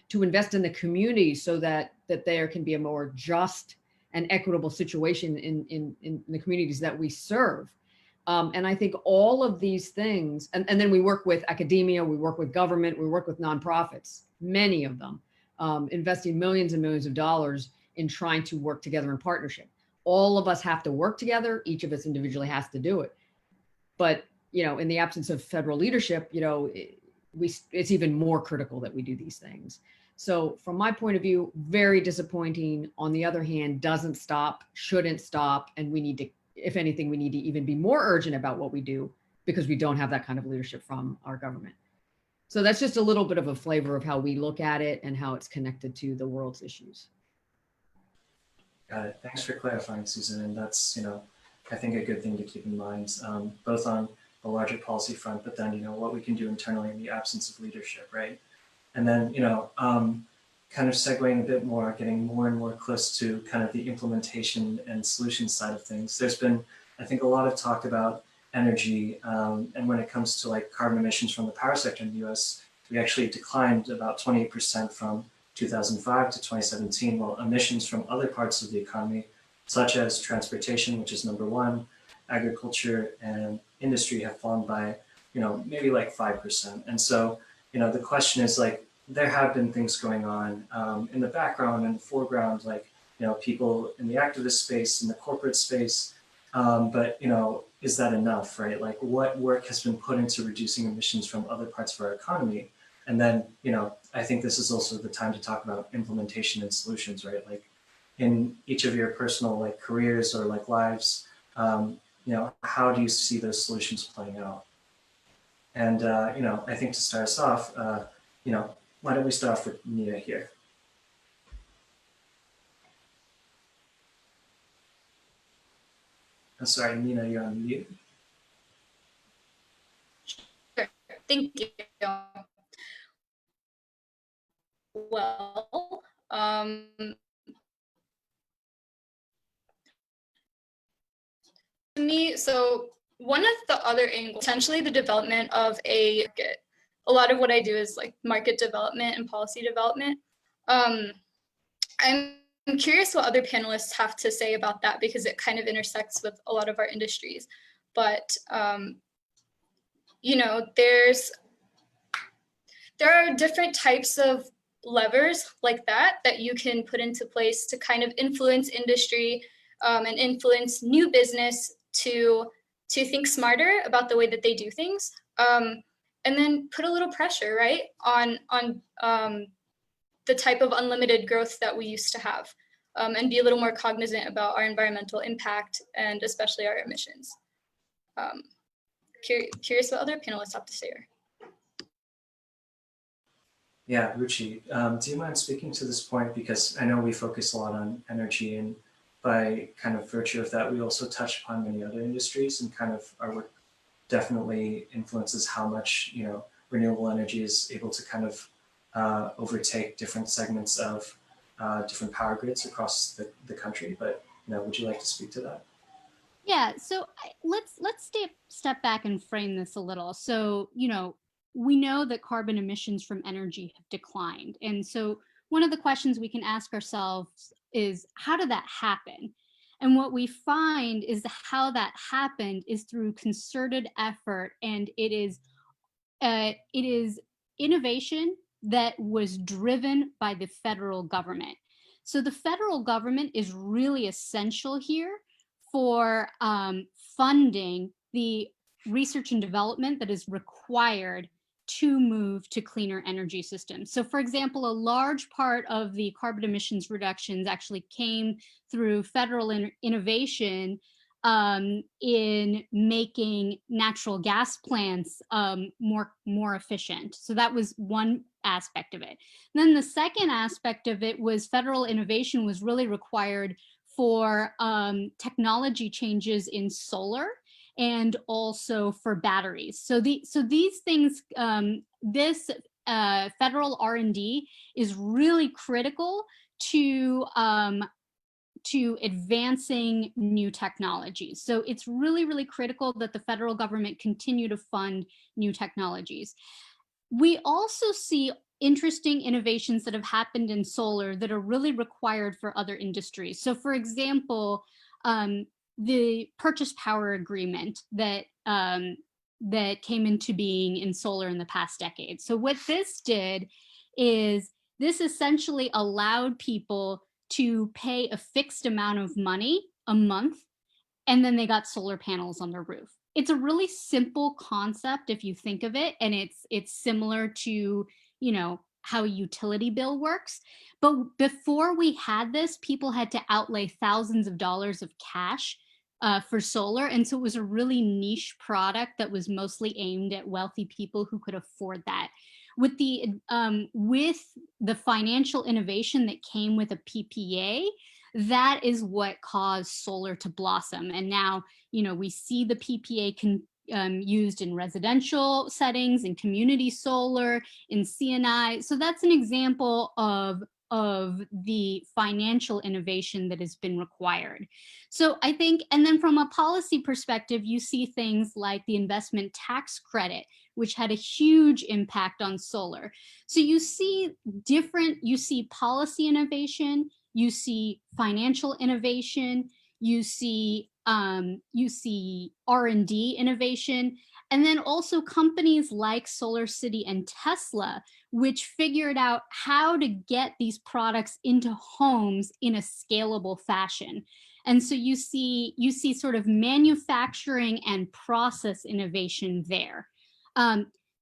to invest in the community so that there can be a more just and equitable situation in the communities that we serve. And I think all of these things, and then we work with academia, we work with government, we work with nonprofits, many of them, investing millions and millions of dollars in trying to work together in partnership. All of us have to work together. Each of us individually has to do it. But, in the absence of federal leadership, it's even more critical that we do these things. So from my point of view, very disappointing. On the other hand, doesn't stop, shouldn't stop. And we need to, if anything, we need to even be more urgent about what we do because we don't have that kind of leadership from our government. So that's just a little bit of a flavor of how we look at it and how it's connected to the world's issues. Got it. Thanks for clarifying, Susan. And that's, I think a good thing to keep in mind, both on the larger policy front, but then, what we can do internally in the absence of leadership, right? And then, kind of segueing a bit more, getting more and more close to kind of the implementation and solution side of things. There's been, I think, a lot of talk about energy. And when it comes to like carbon emissions from the power sector in the US, we actually declined about 28% from 2005 to 2017, while emissions from other parts of the economy, such as transportation, which is number one, agriculture and industry have fallen by, maybe like 5%. And so, the question is like, there have been things going on in the background and the foreground, like, people in the activist space, in the corporate space, but, is that enough, right? Like what work has been put into reducing emissions from other parts of our economy? And then, I think this is also the time to talk about implementation and solutions, right? Like in each of your personal like careers or like lives, how do you see those solutions playing out? And, I think to start us off, why don't we start off with Nina here? I'm sorry, Nina, you're on mute. Sure. Thank you. Well, to me, so one of the other angles, essentially the development of a market. A lot of what I do is like market development and policy development. I'm curious what other panelists have to say about that because it kind of intersects with a lot of our industries. But, there are different types of levers like that you can put into place to kind of influence industry and influence new business to think smarter about the way that they do things. and then put a little pressure, right, on the type of unlimited growth that we used to have, and be a little more cognizant about our environmental impact and especially our emissions. Curious what other panelists have to say here. Yeah, Ruchi, do you mind speaking to this point? Because I know we focus a lot on energy, and by kind of virtue of that, we also touch upon many other industries, and kind of our work definitely influences how much, you know, renewable energy is able to kind of overtake different segments of different power grids across the country. But, you know, would you like to speak to that? Yeah, so let's step back and frame this a little. So, you know, we know that carbon emissions from energy have declined. And so one of the questions we can ask ourselves is, how did that happen? And what we find is how that happened is through concerted effort, and it is innovation that was driven by the federal government. So the federal government is really essential here for funding the research and development that is required to move to cleaner energy systems. So for example, a large part of the carbon emissions reductions actually came through federal innovation in making natural gas plants more efficient. So that was one aspect of it. And then the second aspect of it was federal innovation was really required for technology changes in solar and also for batteries. So these things, this federal R&D is really critical to advancing new technologies. So it's really, really critical that the federal government continue to fund new technologies. We also see interesting innovations that have happened in solar that are really required for other industries. So for example, the purchase power agreement that that came into being in solar in the past decade. So what this did is this essentially allowed people to pay a fixed amount of money a month, and then they got solar panels on their roof. It's a really simple concept if you think of it, and it's similar to, you know, how a utility bill works. But before we had this, people had to outlay thousands of dollars of cash for solar, and so it was a really niche product that was mostly aimed at wealthy people who could afford that. With the financial innovation that came with a PPA, that is what caused solar to blossom. And now, you know, we see the PPA used in residential settings, in community solar, in CNI. So that's an example of the financial innovation that has been required. So I think, and then from a policy perspective, you see things like the investment tax credit, which had a huge impact on solar. So you see policy innovation, you see financial innovation, you see R&D innovation, and then also companies like SolarCity and Tesla, which figured out how to get these products into homes in a scalable fashion. And so you see sort of manufacturing and process innovation there.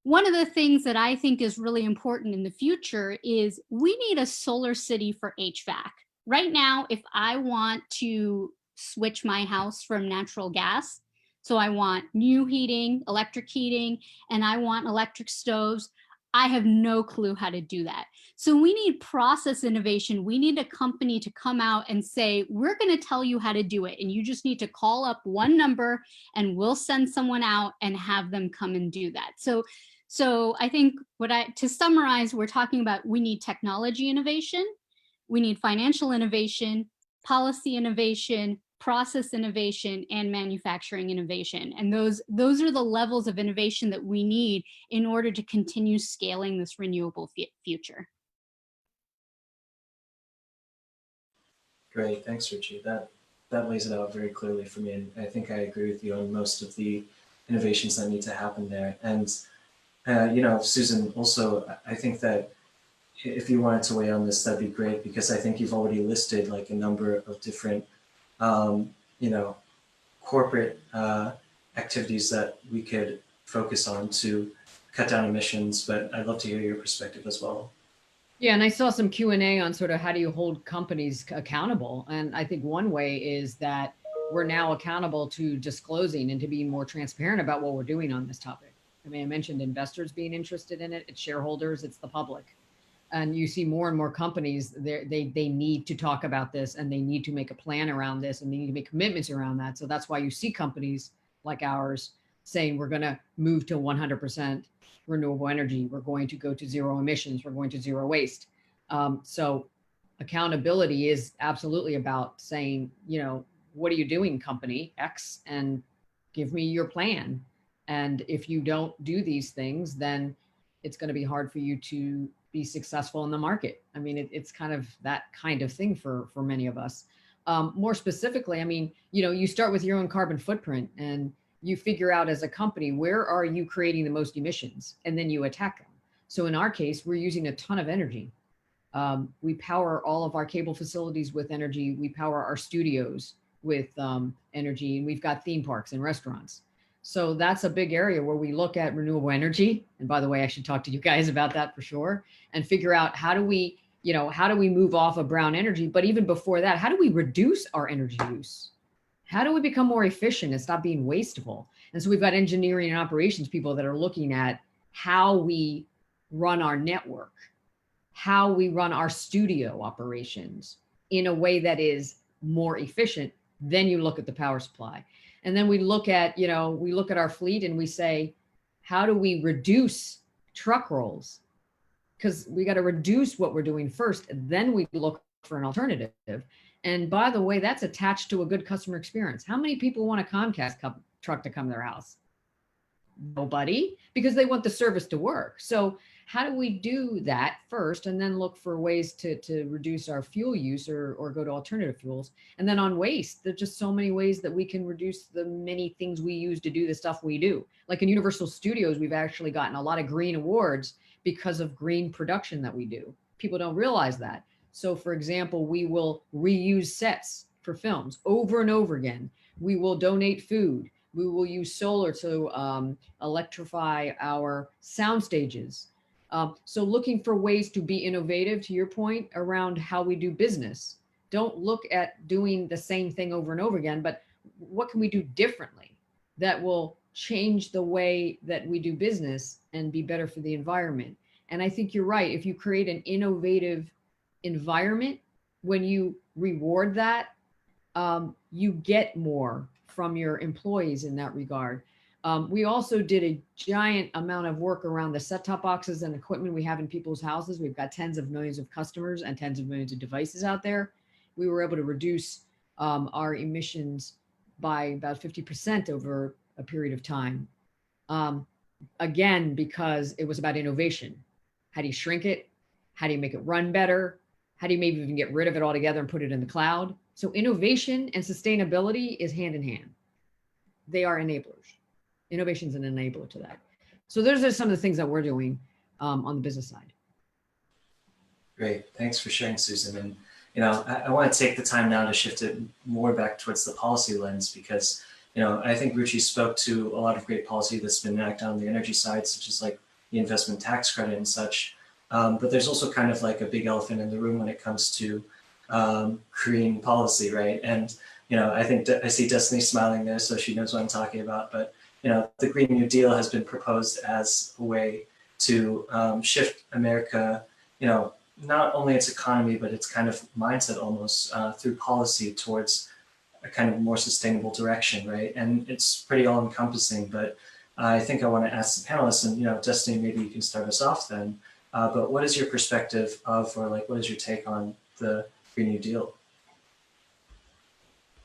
One of the things that I think is really important in the future is we need a solar city for HVAC. Right now, if I want to switch my house from natural gas, so I want new heating, electric heating, and I want electric stoves, I have no clue how to do that. So we need process innovation. We need a company to come out and say, we're going to tell you how to do it. And you just need to call up one number and we'll send someone out and have them come and do that. So I think to summarize, we're talking about, we need technology innovation, we need financial innovation, policy innovation, process innovation, and manufacturing innovation. And those are the levels of innovation that we need in order to continue scaling this renewable future. Great, thanks, Richie. That lays it out very clearly for me, and I think I agree with you on most of the innovations that need to happen there. And you know, Susan, also, I think that if you wanted to weigh on this, that'd be great, because I think you've already listed like a number of different you know, corporate activities that we could focus on to cut down emissions, but I'd love to hear your perspective as well. Yeah, and I saw some Q&A on sort of how do you hold companies accountable? And I think one way is that we're now accountable to disclosing and to being more transparent about what we're doing on this topic. I mean, I mentioned investors being interested in it, it's shareholders, it's the public. And you see more and more companies, they need to talk about this, and they need to make a plan around this, and they need to make commitments around that. So that's why you see companies like ours saying we're going to move to 100% renewable energy. We're going to go to zero emissions. We're going to zero waste. So accountability is absolutely about saying, you know, what are you doing, company X, and give me your plan. And if you don't do these things, then it's going to be hard for you to be successful in the market. I mean, it's kind of that kind of thing for many of us. More specifically, I mean, you know, you start with your own carbon footprint, and you figure out as a company, where are you creating the most emissions? And then you attack them. So in our case, we're using a ton of energy. We power all of our cable facilities with energy. We power our studios with energy, and we've got theme parks and restaurants. So that's a big area where we look at renewable energy. And by the way, I should talk to you guys about that for sure, and figure out how do we, you know, how do we move off of brown energy? But even before that, how do we reduce our energy use? How do we become more efficient and stop being wasteful? And so we've got engineering and operations people that are looking at how we run our network, how we run our studio operations in a way that is more efficient. Then you look at the power supply. And then we look at, you know, we look at our fleet and we say, how do we reduce truck rolls? Because we got to reduce what we're doing first, and then we look for an alternative. And by the way, that's attached to a good customer experience. How many people want a Comcast truck to come to their house? Nobody, because they want the service to work. So how do we do that first, and then look for ways to reduce our fuel use or go to alternative fuels? And then on waste, there's just so many ways that we can reduce the many things we use to do the stuff we do. Like in Universal Studios, we've actually gotten a lot of green awards because of green production that we do. People don't realize that. So for example, we will reuse sets for films over and over again. We will donate food. We will use solar to electrify our sound stages. So looking for ways to be innovative, to your point, around how we do business. Don't look at doing the same thing over and over again, but what can we do differently that will change the way that we do business and be better for the environment? And I think you're right. If you create an innovative environment, when you reward that, you get more from your employees in that regard. We also did a giant amount of work around the set-top boxes and equipment we have in people's houses. We've got tens of millions of customers and tens of millions of devices out there. We were able to reduce our emissions by about 50% over a period of time. Again, because it was about innovation. How do you shrink it? How do you make it run better? How do you maybe even get rid of it altogether and put it in the cloud? So innovation and sustainability is hand in hand. They are enablers. Innovation is an enabler to that. So those are some of the things that we're doing on the business side. Great, thanks for sharing, Susan. And you know, I want to take the time now to shift it more back towards the policy lens, because you know, I think Richie spoke to a lot of great policy that's been enacted on the energy side, such as like the investment tax credit and such. But there's also kind of like a big elephant in the room when it comes to green policy, right? And you know, I think I see Destiny smiling there, so she knows what I'm talking about. But you know, the Green New Deal has been proposed as a way to shift America, you know, not only its economy, but its kind of mindset almost through policy towards a kind of more sustainable direction, right? And it's pretty all encompassing, but I think I want to ask the panelists, and you know, Destiny, maybe you can start us off then. But what is your perspective of, or like, what is your take on the Green New Deal?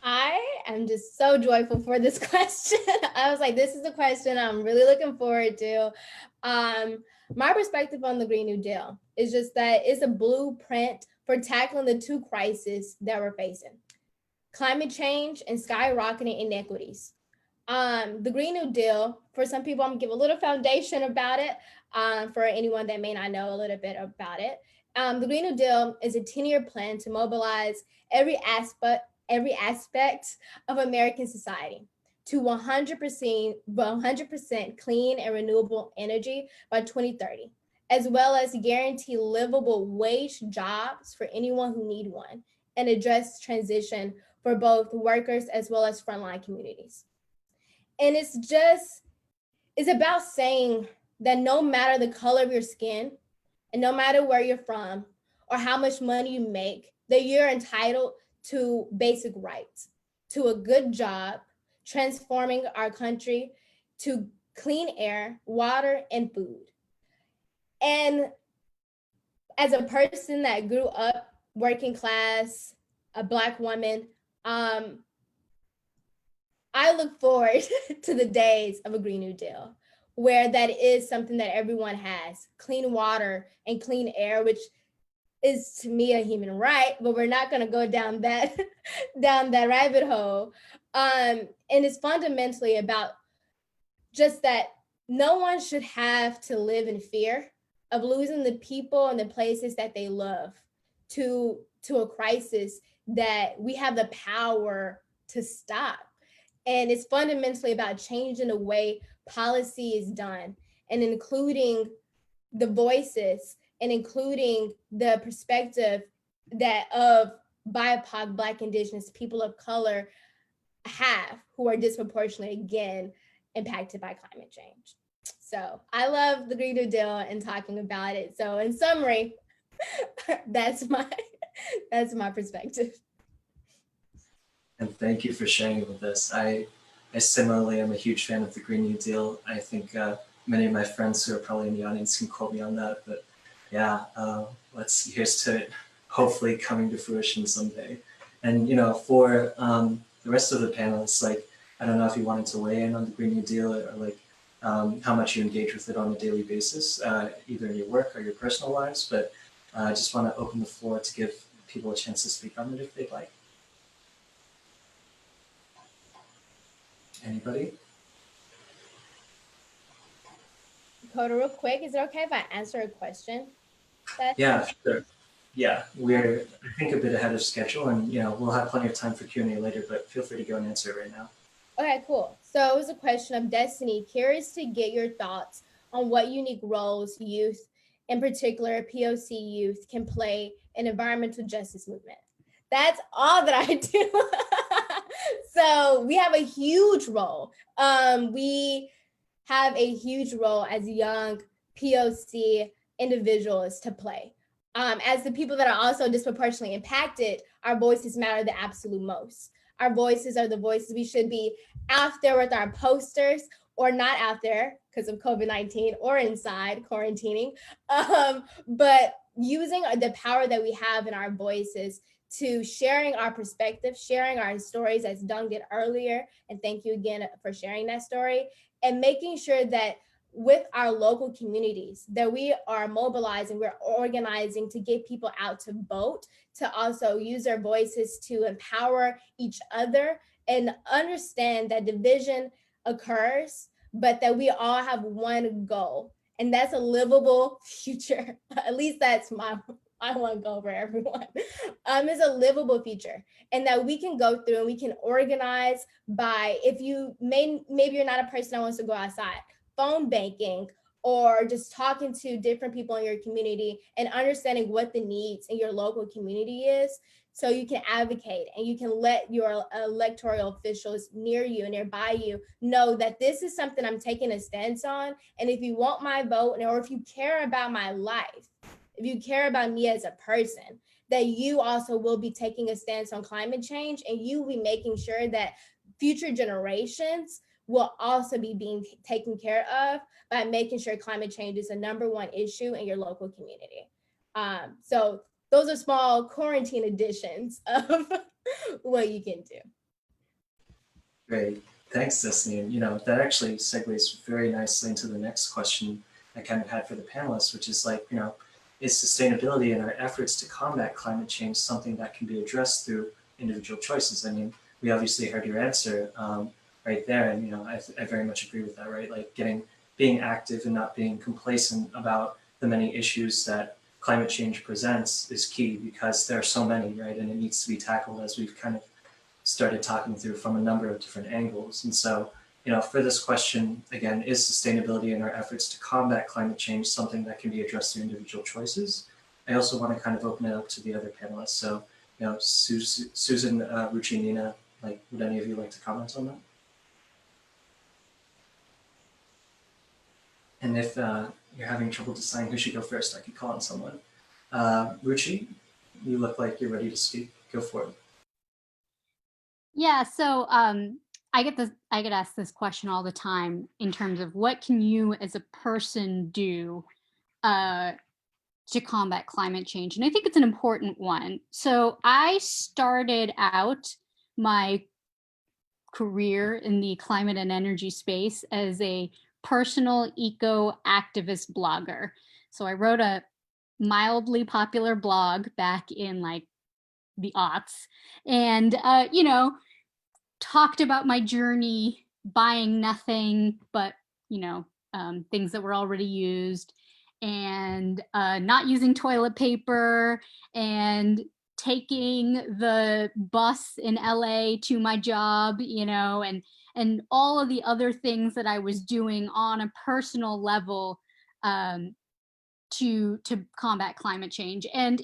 I am just so joyful for this question. I was like, this is the question I'm really looking forward to. My perspective on the Green New Deal is just that it's a blueprint for tackling the two crises that we're facing: climate change and skyrocketing inequities. The Green New Deal, for some people, I'm gonna give a little foundation about it. For anyone that may not know a little bit about it, the Green New Deal is a 10-year plan to mobilize every aspect of American society, to 100% clean and renewable energy by 2030, as well as guarantee livable wage jobs for anyone who need one, and address transition for both workers as well as frontline communities. And it's about saying that no matter the color of your skin, and no matter where you're from or how much money you make, that you're entitled to basic rights, to a good job, transforming our country to clean air, water, and food. And as a person that grew up working class, a Black woman, I look forward to the days of a Green New Deal, where that is something that everyone has, clean water and clean air, which is to me a human right, but we're not gonna go down that rabbit hole. And it's fundamentally about just that no one should have to live in fear of losing the people and the places that they love to a crisis that we have the power to stop. And it's fundamentally about changing the way policy is done and including the voices and including the perspective that of BIPOC, Black, Indigenous, people of color have, who are disproportionately, again, impacted by climate change. So I love the Green New Deal and talking about it. So in summary, that's my perspective. And thank you for sharing it with us. I similarly am a huge fan of the Green New Deal. I think many of my friends who are probably in the audience can quote me on that. But yeah, here's to it hopefully coming to fruition someday. And for the rest of the panelists, like, I don't know if you wanted to weigh in on the Green New Deal or like how much you engage with it on a daily basis, either in your work or your personal lives. But I just want to open the floor to give people a chance to speak on it if they'd like. Anybody? Dakota, real quick, is it okay if I answer a question? Yeah, sure. Yeah, we're, I think, a bit ahead of schedule, and we'll have plenty of time for Q&A later, but feel free to go and answer it right now. Okay, cool. So it was a question of Destiny. Curious to get your thoughts on what unique roles youth, in particular POC youth, can play in environmental justice movement. That's all that I do. So we have a huge role. We have a huge role as young POC individuals to play. As the people that are also disproportionately impacted, our voices matter the absolute most. Our voices are the voices we should be out there with our posters, or not out there because of COVID-19, or inside quarantining, but using the power that we have in our voices to sharing our perspective, sharing our stories, as Dung did earlier, and thank you again for sharing that story, and making sure that with our local communities that we are mobilizing, we're organizing to get people out to vote, to also use their voices to empower each other and understand that division occurs, but that we all have one goal, and that's a livable future. At least that's my one goal for everyone. Is a livable future, and that we can go through and we can organize by, if you maybe you're not a person that wants to go outside, phone banking, or just talking to different people in your community and understanding what the needs in your local community is, so you can advocate and you can let your electoral officials near you and nearby you know that this is something I'm taking a stance on. And if you want my vote, or if you care about my life, if you care about me as a person, that you also will be taking a stance on climate change, and you will be making sure that future generations will also be being taken care of by making sure climate change is the #1 issue in your local community. So those are small quarantine additions of what you can do. Great, thanks, Destiny. And that actually segues very nicely into the next question I kind of had for the panelists, which is like, is sustainability and our efforts to combat climate change something that can be addressed through individual choices? I mean, we obviously heard your answer right there, and I very much agree with that, right? Like being active and not being complacent about the many issues that climate change presents is key, because there are so many, right? And it needs to be tackled, as we've kind of started talking through from a number of different angles. And so, for this question, again, is sustainability in our efforts to combat climate change something that can be addressed through individual choices? I also want to kind of open it up to the other panelists. So, Susan, Ruchi, Nina, would any of you like to comment on that? And if you're having trouble deciding who should go first, I could call on someone. Ruchi, you look like you're ready to speak. Go for it. Yeah, so I get asked this question all the time in terms of what can you as a person do to combat climate change? And I think it's an important one. So I started out my career in the climate and energy space as a personal eco activist blogger. So I wrote a mildly popular blog back in the aughts, and talked about my journey buying nothing but things that were already used, and not using toilet paper, and taking the bus in LA to my job, and all of the other things that I was doing on a personal level to combat climate change. And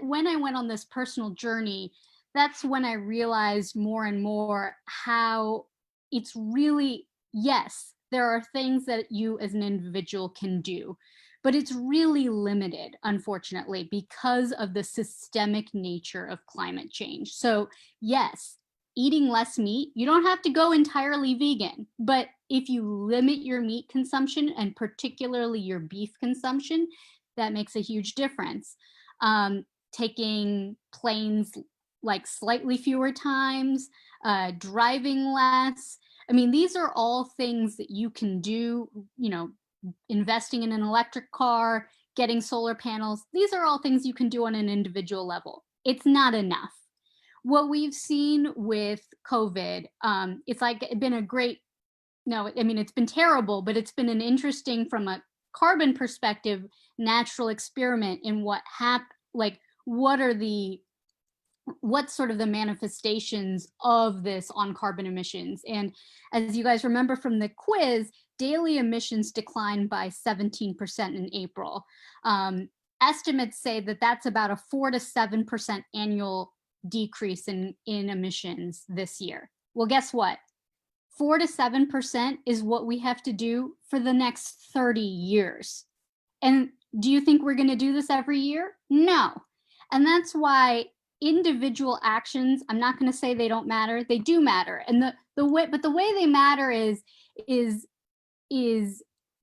when I went on this personal journey, that's when I realized more and more how it's really, yes, there are things that you as an individual can do, but it's really limited, unfortunately, because of the systemic nature of climate change. So yes, eating less meat, you don't have to go entirely vegan, but if you limit your meat consumption, and particularly your beef consumption, that makes a huge difference. Taking planes slightly fewer times, driving less. I mean, these are all things that you can do, investing in an electric car, getting solar panels. These are all things you can do on an individual level. It's not enough. What we've seen with COVID, it's been a great, it's been terrible, but it's been an interesting, from a carbon perspective, natural experiment in what's sort of the manifestations of this on carbon emissions. And as you guys remember from the quiz, daily emissions declined by 17% in April. Estimates say that that's about a 4 to 7% annual decrease in emissions this year. Well, guess what? 4 to 7% is what we have to do for the next 30 years. And do you think we're going to do this every year? No. And that's why individual actions, I'm not going to say they don't matter, they do matter. And the way they matter is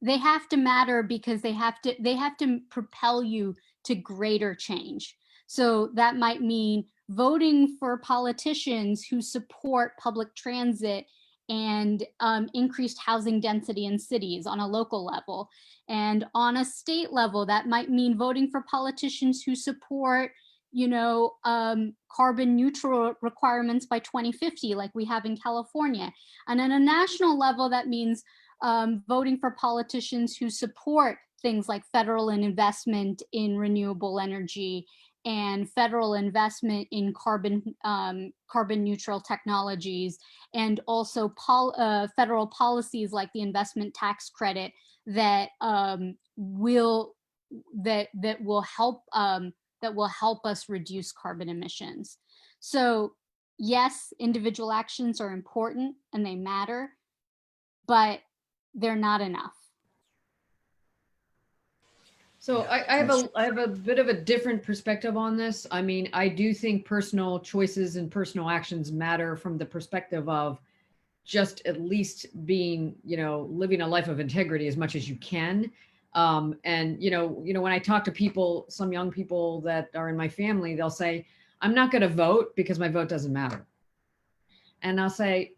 they have to matter because they have to propel you to greater change. So that might mean voting for politicians who support public transit and increased housing density in cities on a local level. And on a state level, that might mean voting for politicians who support carbon neutral requirements by 2050, like we have in California. And on a national level, that means voting for politicians who support things like federal investment in renewable energy and federal investment in carbon neutral technologies, and also federal policies like the investment tax credit that will help us reduce carbon emissions. So yes, individual actions are important and they matter, but they're not enough. So I have a bit of a different perspective on this. I mean, I do think personal choices and personal actions matter from the perspective of just at least being, living a life of integrity as much as you can. And when I talk to people, some young people that are in my family, they'll say, I'm not going to vote because my vote doesn't matter. And I'll say,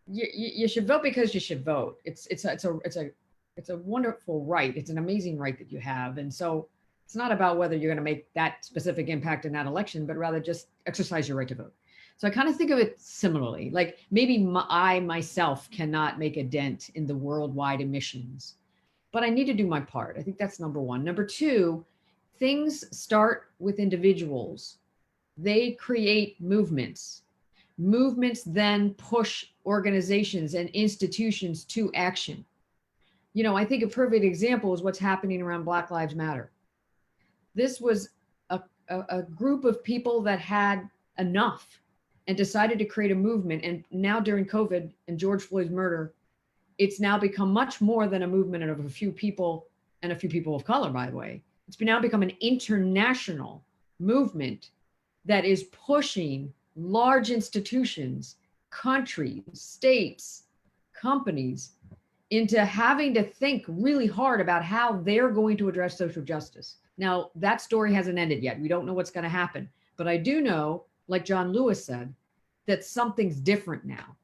you should vote because you should vote. It's a wonderful right. It's an amazing right that you have. And so it's not about whether you're going to make that specific impact in that election, but rather just exercise your right to vote. So I kind of think of it similarly, like maybe I myself cannot make a dent in the worldwide emissions, but I need to do my part. I think that's number one. Number two, things start with individuals. They create movements. Movements then push organizations and institutions to action. You know, I think a perfect example is what's happening around Black Lives Matter. This was a group of people that had enough and decided to create a movement. And now during COVID and George Floyd's murder, it's now become much more than a movement of a few people, and a few people of color, by the way. It's now become an international movement that is pushing large institutions, countries, states, companies into having to think really hard about how they're going to address social justice. Now, that story hasn't ended yet. We don't know what's going to happen. But I do know, like John Lewis said, that something's different now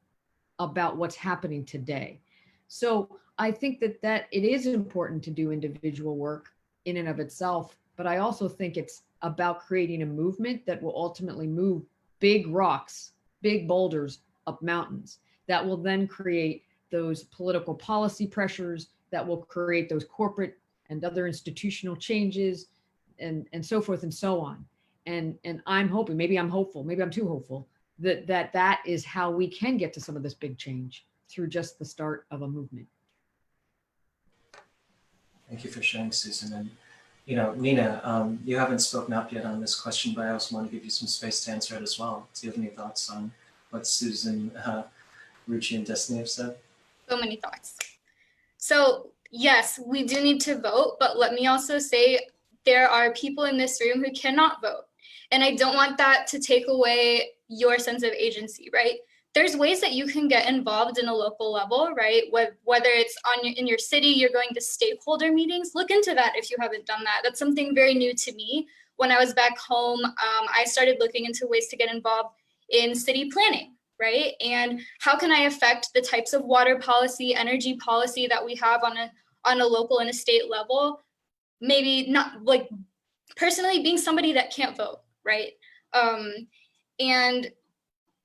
about what's happening today. So I think that it is important to do individual work in and of itself, but I also think it's about creating a movement that will ultimately move big rocks, big boulders up mountains that will then create those political policy pressures, that will create those corporate and other institutional changes, and so forth and so on. And I'm hoping, maybe I'm hopeful, maybe I'm too hopeful, that is how we can get to some of this big change, through just the start of a movement. Thank you for sharing, Susan. And you know, Nina, you haven't spoken up yet on this question, but I also want to give you some space to answer it as well. Do you have any thoughts on what Susan, Richie, and Destiny have said? So many thoughts. So yes, we do need to vote, but let me also say there are people in this room who cannot vote. And I don't want that to take away your sense of agency, right? There's ways that you can get involved in a local level, right? Whether it's in your city, you're going to stakeholder meetings, look into that if you haven't done that. That's something very new to me. When I was back home, I started looking into ways to get involved in city planning, right? And how can I affect the types of water policy, energy policy that we have on a local and a state level? Maybe not, like, personally being somebody that can't vote, right? And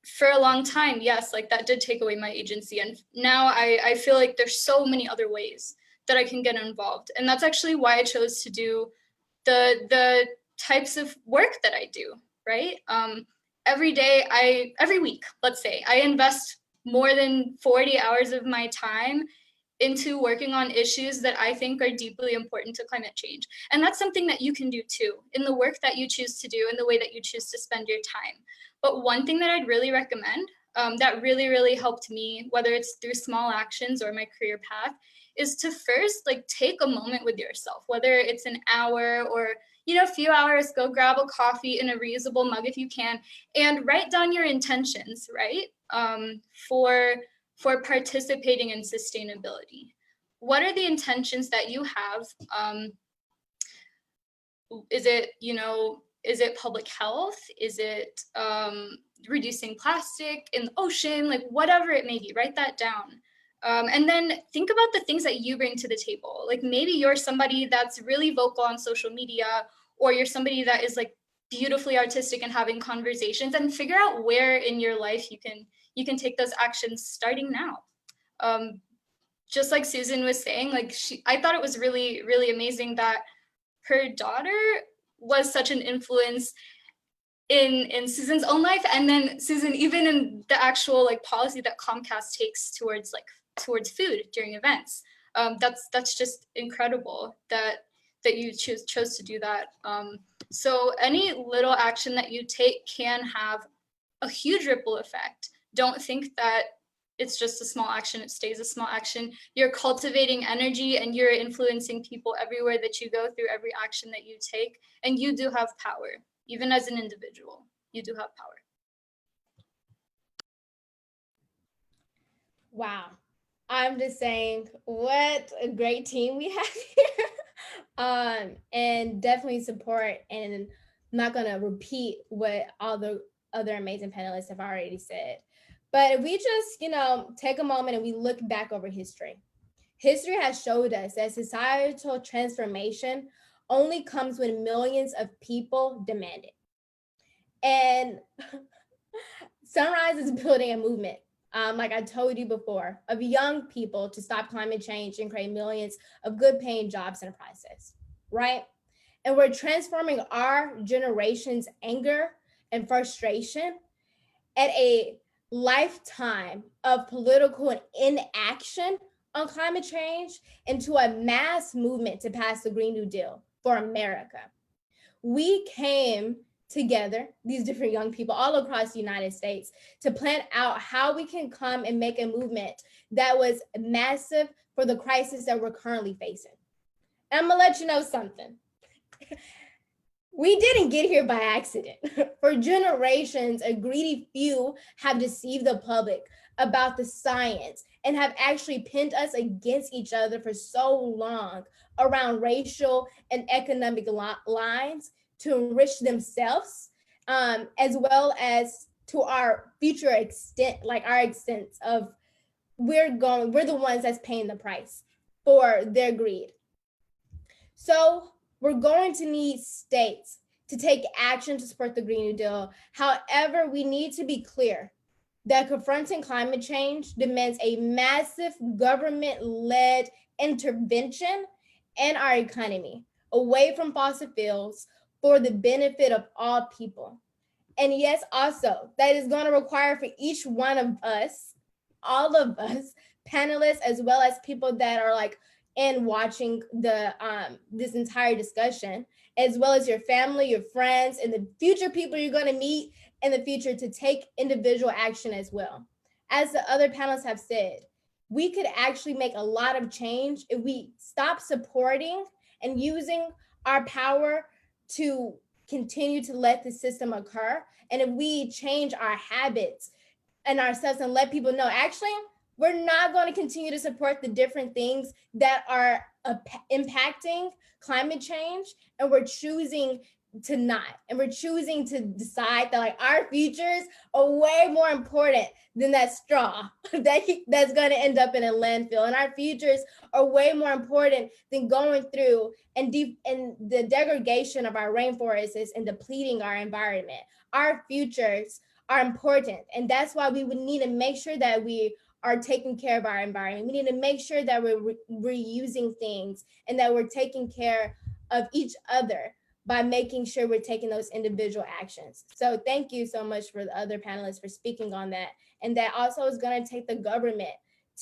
for a long time, yes, like that did take away my agency. And now I feel like there's so many other ways that I can get involved. And that's actually why I chose to do the types of work that I do, right? Every week, let's say, I invest more than 40 hours of my time into working on issues that I think are deeply important to climate change. And that's something that you can do too, in the work that you choose to do, in the way that you choose to spend your time. But one thing that I'd really recommend that really, really helped me, whether it's through small actions or my career path, is to first take a moment with yourself, whether it's an hour or a few hours, go grab a coffee in a reusable mug if you can, and write down your intentions, right? For participating in sustainability. What are the intentions that you have? Is it public health? Is it reducing plastic in the ocean? Like, whatever it may be, write that down. And then think about the things that you bring to the table. Like, maybe you're somebody that's really vocal on social media, or you're somebody that is beautifully artistic and having conversations, and figure out where in your life you can take those actions starting now. Just like Susan was saying, I thought it was really, really amazing that her daughter was such an influence in Susan's own life, and then Susan, even in the actual policy that Comcast takes towards food during events. That's just incredible that you chose to do that. So any little action that you take can have a huge ripple effect. Don't think that it's just a small action, it stays a small action. You're cultivating energy and you're influencing people everywhere that you go, through every action that you take. And you do have power, even as an individual, you do have power. Wow. I'm just saying, what a great team we have here. And definitely support, and I'm not gonna repeat what all the other amazing panelists have already said. But if we just, take a moment and we look back over history, history has showed us that societal transformation only comes when millions of people demand it. And Sunrise is building a movement, like I told you before, of young people to stop climate change and create millions of good paying jobs in the process, right? And we're transforming our generation's anger and frustration at a lifetime of political inaction on climate change into a mass movement to pass the Green New Deal for America. We came together, these different young people all across the United States, to plan out how we can come and make a movement that was massive for the crisis that we're currently facing. And I'm gonna let you know something. We didn't get here by accident. For generations, a greedy few have deceived the public about the science and have actually pinned us against each other for so long around racial and economic lines to enrich themselves, as well as to our future extent, like our extent of we're the ones that's paying the price for their greed. So we're going to need states to take action to support the Green New Deal. However, we need to be clear that confronting climate change demands a massive government-led intervention in our economy, away from fossil fuels for the benefit of all people. And yes, also, that is going to require for each one of us, all of us, panelists, as well as people that are like and watching the this entire discussion, as well as your family, your friends, and the future people you're going to meet in the future, to take individual action as well. As the other panelists have said, we could actually make a lot of change if we stop supporting and using our power to continue to let the system occur. And if we change our habits and ourselves and let people know, actually, we're not going to continue to support the different things that are impacting climate change, and we're choosing to not. And we're choosing to decide that like our futures are way more important than that straw that's going to end up in a landfill. And our futures are way more important than going through and the degradation of our rainforests and depleting our environment. Our futures are important. And that's why we would need to make sure that we are taking care of our environment. We need to make sure that we're reusing things and that we're taking care of each other by making sure we're taking those individual actions. So thank you so much for the other panelists for speaking on that. And that also is going to take the government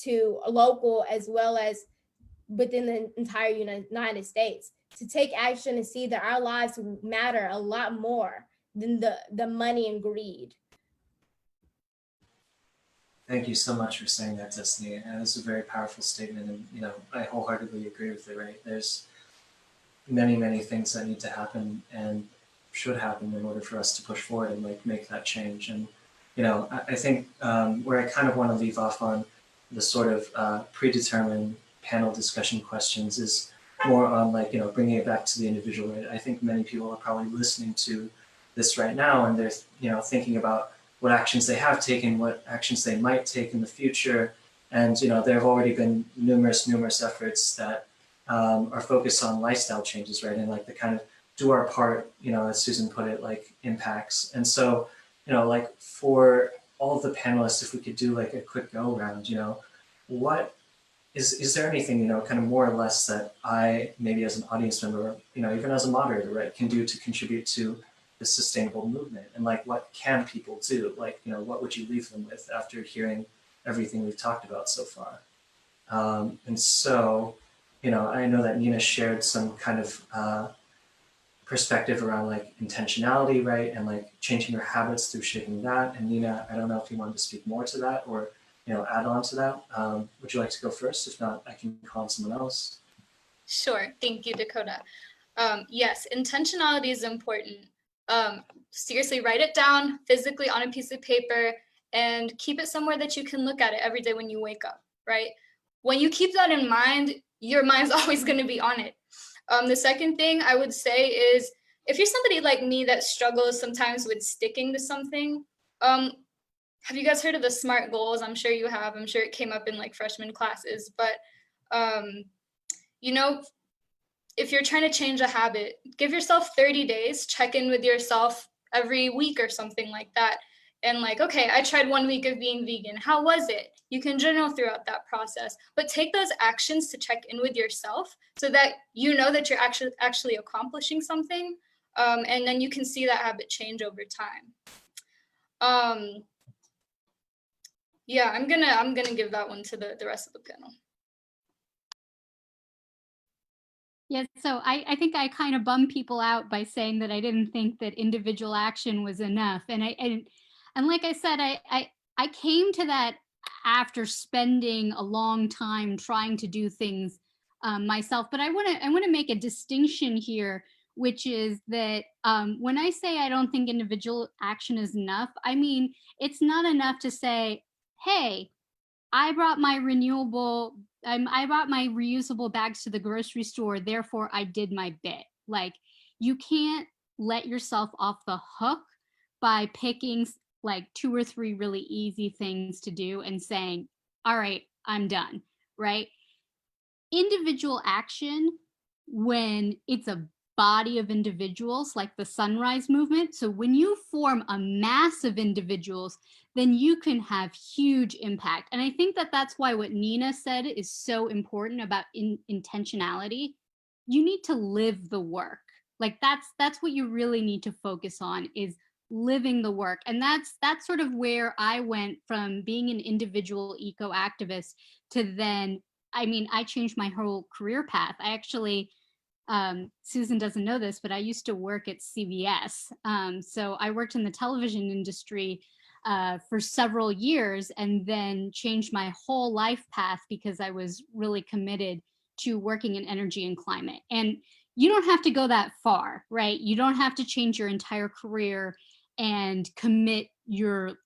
to a local as well as within the entire United States to take action and see that our lives matter a lot more than the money and greed. Thank you so much for saying that, Destiny. And it's a very powerful statement, and I wholeheartedly agree with it. Right? There's many things that need to happen and should happen in order for us to push forward and like make that change. And I think where I kind of want to leave off on the sort of predetermined panel discussion questions is more on like bringing it back to the individual. Right? I think many people are probably listening to this right now, and they're thinking about what actions they have taken, what actions they might take in the future. And there have already been numerous efforts that are focused on lifestyle changes, right? And like the kind of do our part, as Susan put it, like impacts. And so, like for all of the panelists, if we could do like a quick go around, what is there anything, kind of more or less that I, maybe as an audience member, even as a moderator, right, can do to contribute to the sustainable movement? And like, what can people do? Like, what would you leave them with after hearing everything we've talked about so far? And so, I know that Nina shared some kind of perspective around like intentionality, right? And like changing your habits through shaping that. And Nina, I don't know if you wanted to speak more to that or, add on to that. Would you like to go first? If not, I can call on someone else. Sure, thank you, Dakota. Yes, intentionality is important. Seriously, write it down physically on a piece of paper and keep it somewhere that you can look at it every day when you wake up, right? When you keep that in mind, your mind's always going to be on it. The second thing I would say is, if you're somebody like me that struggles sometimes with sticking to something, have you guys heard of the SMART goals? I'm sure you have. I'm sure it came up in like freshman classes, but if you're trying to change a habit, give yourself 30 days, check in with yourself every week or something like that. And like, okay, I tried 1 week of being vegan. How was it? You can journal throughout that process, but take those actions to check in with yourself so that you know that you're actually accomplishing something. And then you can see that habit change over time. Yeah, I'm gonna give that one to the rest of the panel. Yeah, so I think I kind of bummed people out by saying that I didn't think that individual action was enough. And like I said, I came to that after spending a long time trying to do things myself. But I want to make a distinction here, which is that when I say I don't think individual action is enough, I mean it's not enough to say, hey, I brought my I brought my reusable bags to the grocery store, therefore I did my bit. Like, you can't let yourself off the hook by picking like 2 or 3 really easy things to do and saying, all right, I'm done, right? Individual action, when it's a body of individuals like the Sunrise Movement. So when you form a mass of individuals, then you can have huge impact. And I think that that's why what Nina said is so important about intentionality. You need to live the work. Like that's what you really need to focus on, is living the work. And that's sort of where I went from being an individual eco activist to then, I mean, I changed my whole career path. I actually, Susan doesn't know this, but I used to work at CBS. So I worked in the television industry for several years and then changed my whole life path because I was really committed to working in energy and climate. And you don't have to go that far, right? You don't have to change your entire career and commit your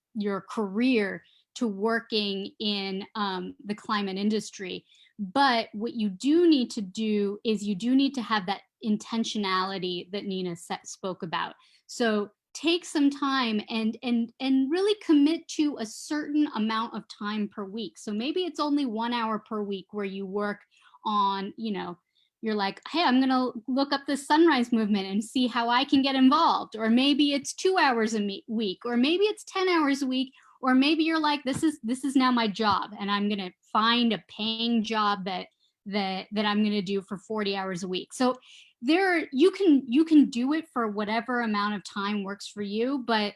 career to working in the climate industry. But what you do need to do is you do need to have that intentionality that Nina spoke about. So take some time and really commit to a certain amount of time per week. So maybe it's only 1 hour per week where you work on, you know, you're like, hey, I'm gonna look up the Sunrise Movement and see how I can get involved. Or maybe it's 2 hours a week, or maybe it's 10 hours a week, or maybe you're like, this is now my job and I'm gonna find a paying job that I'm gonna do for 40 hours a week. So you can do it for whatever amount of time works for you. But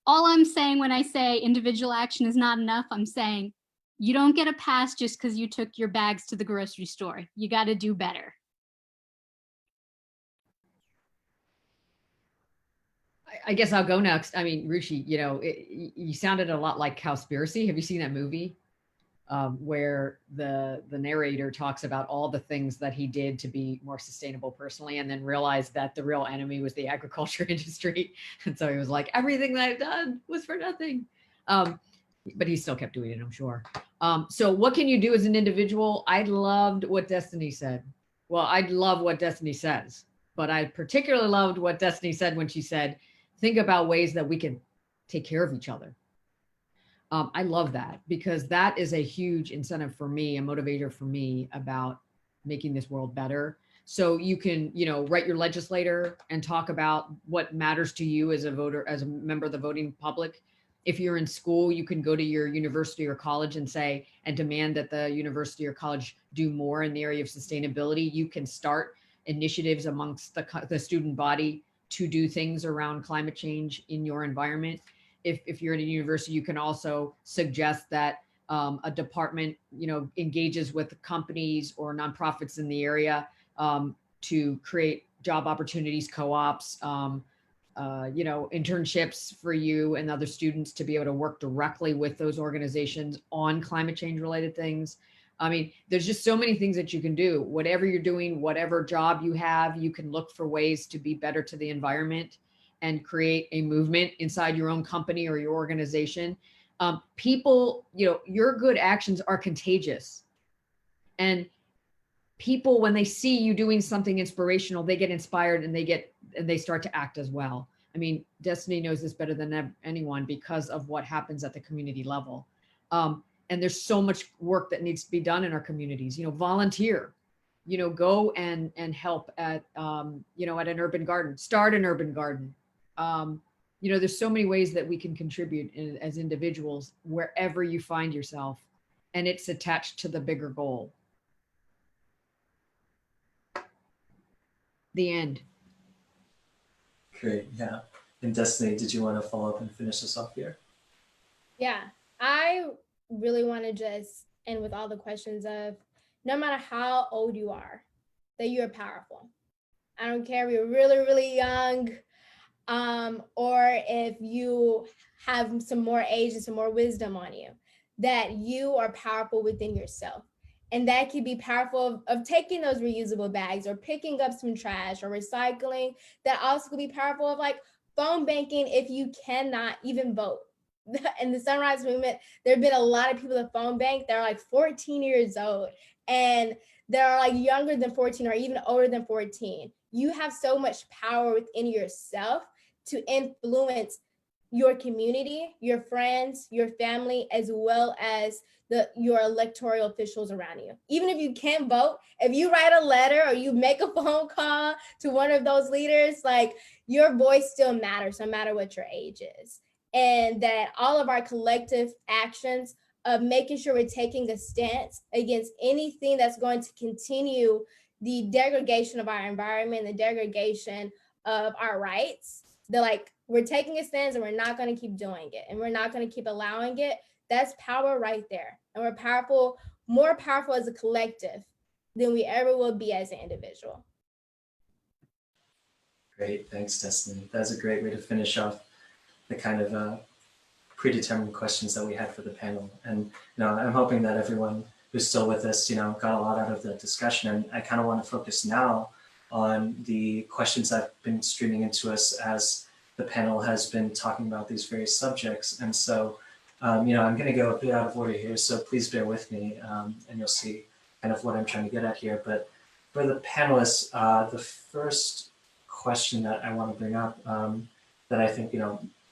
all I'm saying when I say individual action is not enough, I'm saying you don't get a pass just because you took your bags to the grocery store. You got to do better. I guess I'll go next. I mean, Richie, you know, you sounded a lot like Cowspiracy. Have you seen that movie? Where the narrator talks about all the things that he did to be more sustainable personally, and then realized that the real enemy was the agriculture industry. And so he was like, everything that I've done was for nothing. But he still kept doing it, I'm sure. So what can you do as an individual? I loved what Destiny said. Well, I love what Destiny says, but I particularly loved what Destiny said when she said, think about ways that we can take care of each other. I love that, because that is a huge incentive for me, a motivator for me about making this world better. So you can, you know, write your legislator and talk about what matters to you as a voter, as a member of the voting public. If you're in school, you can go to your university or college and say, and demand that the university or college do more in the area of sustainability. You can start initiatives amongst the student body to do things around climate change in your environment. If you're at a university, you can also suggest that a department, you know, engages with companies or nonprofits in the area to create job opportunities, co-ops, you know, internships for you and other students to be able to work directly with those organizations on climate change related things. I mean, there's just so many things that you can do. Whatever you're doing, whatever job you have, you can look for ways to be better to the environment and create a movement inside your own company or your organization. People, you know, your good actions are contagious. And people, when they see you doing something inspirational, they get inspired and they start to act as well. I mean, Destiny knows this better than anyone because of what happens at the community level. And there's so much work that needs to be done in our communities. You know, volunteer, you know, go and help at, you know, at an urban garden, start an urban garden. You know, there's so many ways that we can contribute as individuals wherever you find yourself, and it's attached to the bigger goal. The end. Great, yeah. And Destiny, did you want to follow up and finish this off here? Yeah, I really want to just end with all the questions of no matter how old you are, that you're powerful. I don't care if you're really, really young, or if you have some more age and some more wisdom on you, that you are powerful within yourself. And that could be powerful of taking those reusable bags or picking up some trash or recycling. That also could be powerful of like phone banking if you cannot even vote. In the Sunrise Movement, there have been a lot of people that phone bank. They're like 14 years old and they're like younger than 14 or even older than 14. You have so much power within yourself to influence your community, your friends, your family, as well as your electoral officials around you. Even if you can't vote, if you write a letter or you make a phone call to one of those leaders, like your voice still matters no matter what your age is. And that all of our collective actions of making sure we're taking a stance against anything that's going to continue the degradation of our environment, the degradation of our rights, that like we're taking a stance and we're not going to keep doing it and we're not going to keep allowing it. That's power right there. And we're powerful, more powerful as a collective than we ever will be as an individual. Great, thanks, Destiny. That's a great way to finish off the kind of predetermined questions that we had for the panel. And I'm hoping that everyone who's still with us, got a lot out of the discussion. And I kind of want to focus now on the questions that have been streaming into us as the panel has been talking about these various subjects. And so, I'm going to go a bit out of order here, so please bear with me, and you'll see kind of what I'm trying to get at here. But for the panelists, the first question that I want to bring up that I think,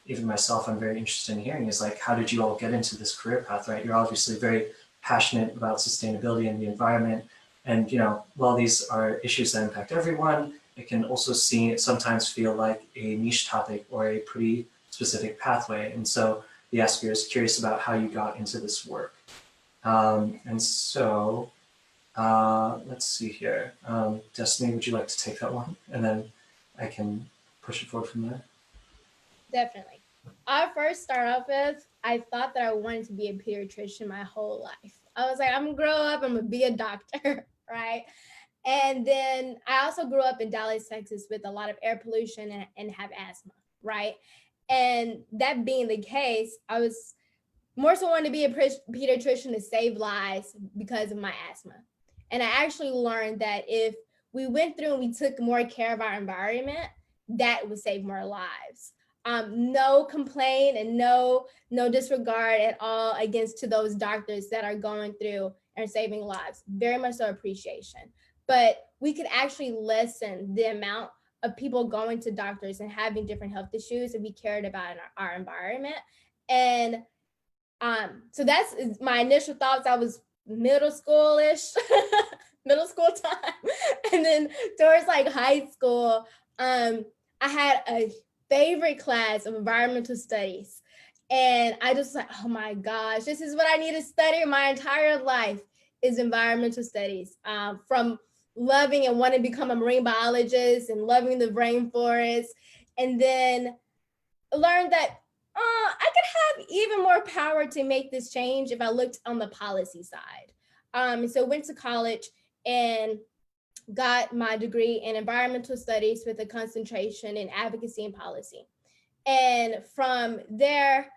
even myself, I'm very interested in hearing is like, how did you all get into this career path, right? You're obviously very passionate about sustainability and the environment. And, while these are issues that impact everyone, it can also sometimes feel like a niche topic or a pretty specific pathway. And so the asker is curious about how you got into this work. And so let's see here. Destiny, would you like to take that one? And then I can push it forward from there. Definitely. I first start off with, I thought that I wanted to be a pediatrician my whole life. I was like, I'm gonna grow up, I'm gonna be a doctor, right? And then I also grew up in Dallas, Texas with a lot of air pollution and have asthma, right? And that being the case, I was more so wanting to be a pediatrician to save lives because of my asthma. And I actually learned that if we went through and we took more care of our environment, that would save more lives. No complaint and no disregard at all against to those doctors that are going through and saving lives. Very much so appreciation. But we could actually lessen the amount of people going to doctors and having different health issues if we cared about our environment. And so that's my initial thoughts. I was middle schoolish, middle school time. And then towards like high school, I had a favorite class of environmental studies. And I just like, oh my gosh, this is what I need to study my entire life is environmental studies. From loving and wanting to become a marine biologist and loving the rainforest. And then learned that I could have even more power to make this change if I looked on the policy side. So went to college and got my degree in environmental studies with a concentration in advocacy and policy. And from there,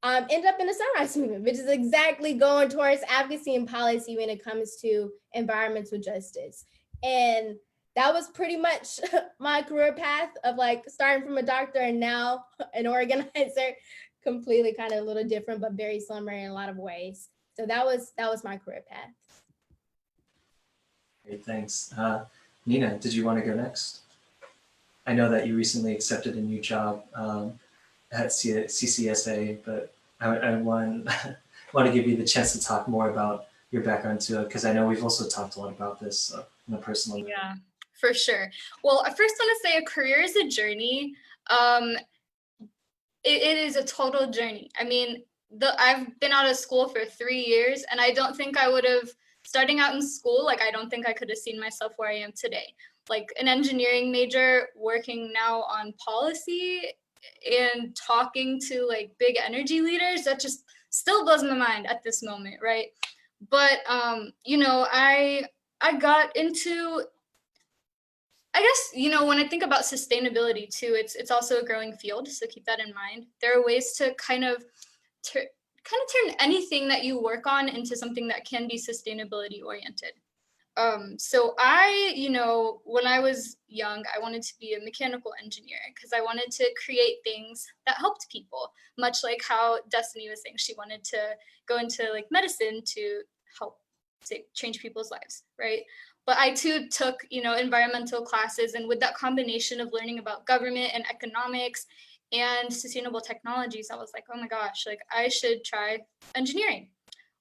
ended up in the Sunrise Movement, which is exactly going towards advocacy and policy when it comes to environmental justice. And that was pretty much my career path of like starting from a doctor and now an organizer, completely kind of a little different, but very similar in a lot of ways. So that was my career path. Great, thanks. Nina, did you want to go next? I know that you recently accepted a new job at CCSA, but I want to give you the chance to talk more about your background too, because I know we've also talked a lot about this on a personal level. Yeah, for sure. Well, I first want to say a career is a journey. It is a total journey. I mean, I've been out of school for 3 years, and I don't think I would have starting out in school, like I don't think I could have seen myself where I am today. Like an engineering major working now on policy and talking to like big energy leaders, that just still blows my mind at this moment, right? But you know, I got into, I guess, you know, when I think about sustainability too, it's also a growing field, so keep that in mind. There are ways to kind of turn anything that you work on into something that can be sustainability oriented. So I, you know, when I was young, I wanted to be a mechanical engineer because I wanted to create things that helped people, much like how Destiny was saying she wanted to go into like medicine to help change people's lives, right? But I too took, you know, environmental classes, and with that combination of learning about government and economics and sustainable technologies, I was like, oh my gosh, like I should try engineering.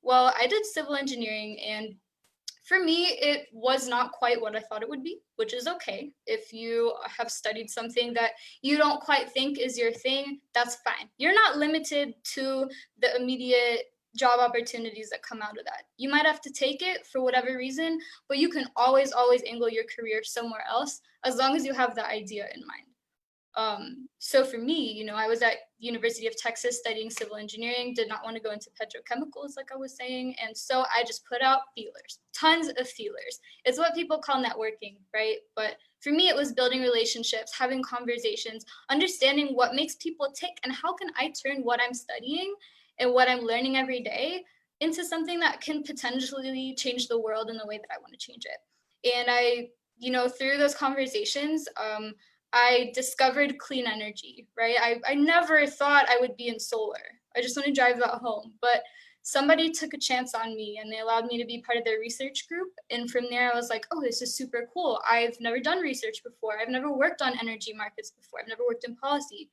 Well, I did civil engineering, and for me, it was not quite what I thought it would be, which is okay. If you have studied something that you don't quite think is your thing, that's fine. You're not limited to the immediate job opportunities that come out of that. You might have to take it for whatever reason, but you can always angle your career somewhere else as long as you have the idea in mind. So for me, you know, I was at University of Texas studying civil engineering, did not want to go into petrochemicals like I was saying. And so I just put out feelers, tons of feelers. It's what people call networking, right? But for me, it was building relationships, having conversations, understanding what makes people tick, and how can I turn what I'm studying and what I'm learning every day into something that can potentially change the world in the way that I want to change it. And I, you know, through those conversations, I discovered clean energy, right? I never thought I would be in solar. I just want to drive that home. But somebody took a chance on me and they allowed me to be part of their research group. And from there, I was like, oh, this is super cool. I've never done research before. I've never worked on energy markets before. I've never worked in policy.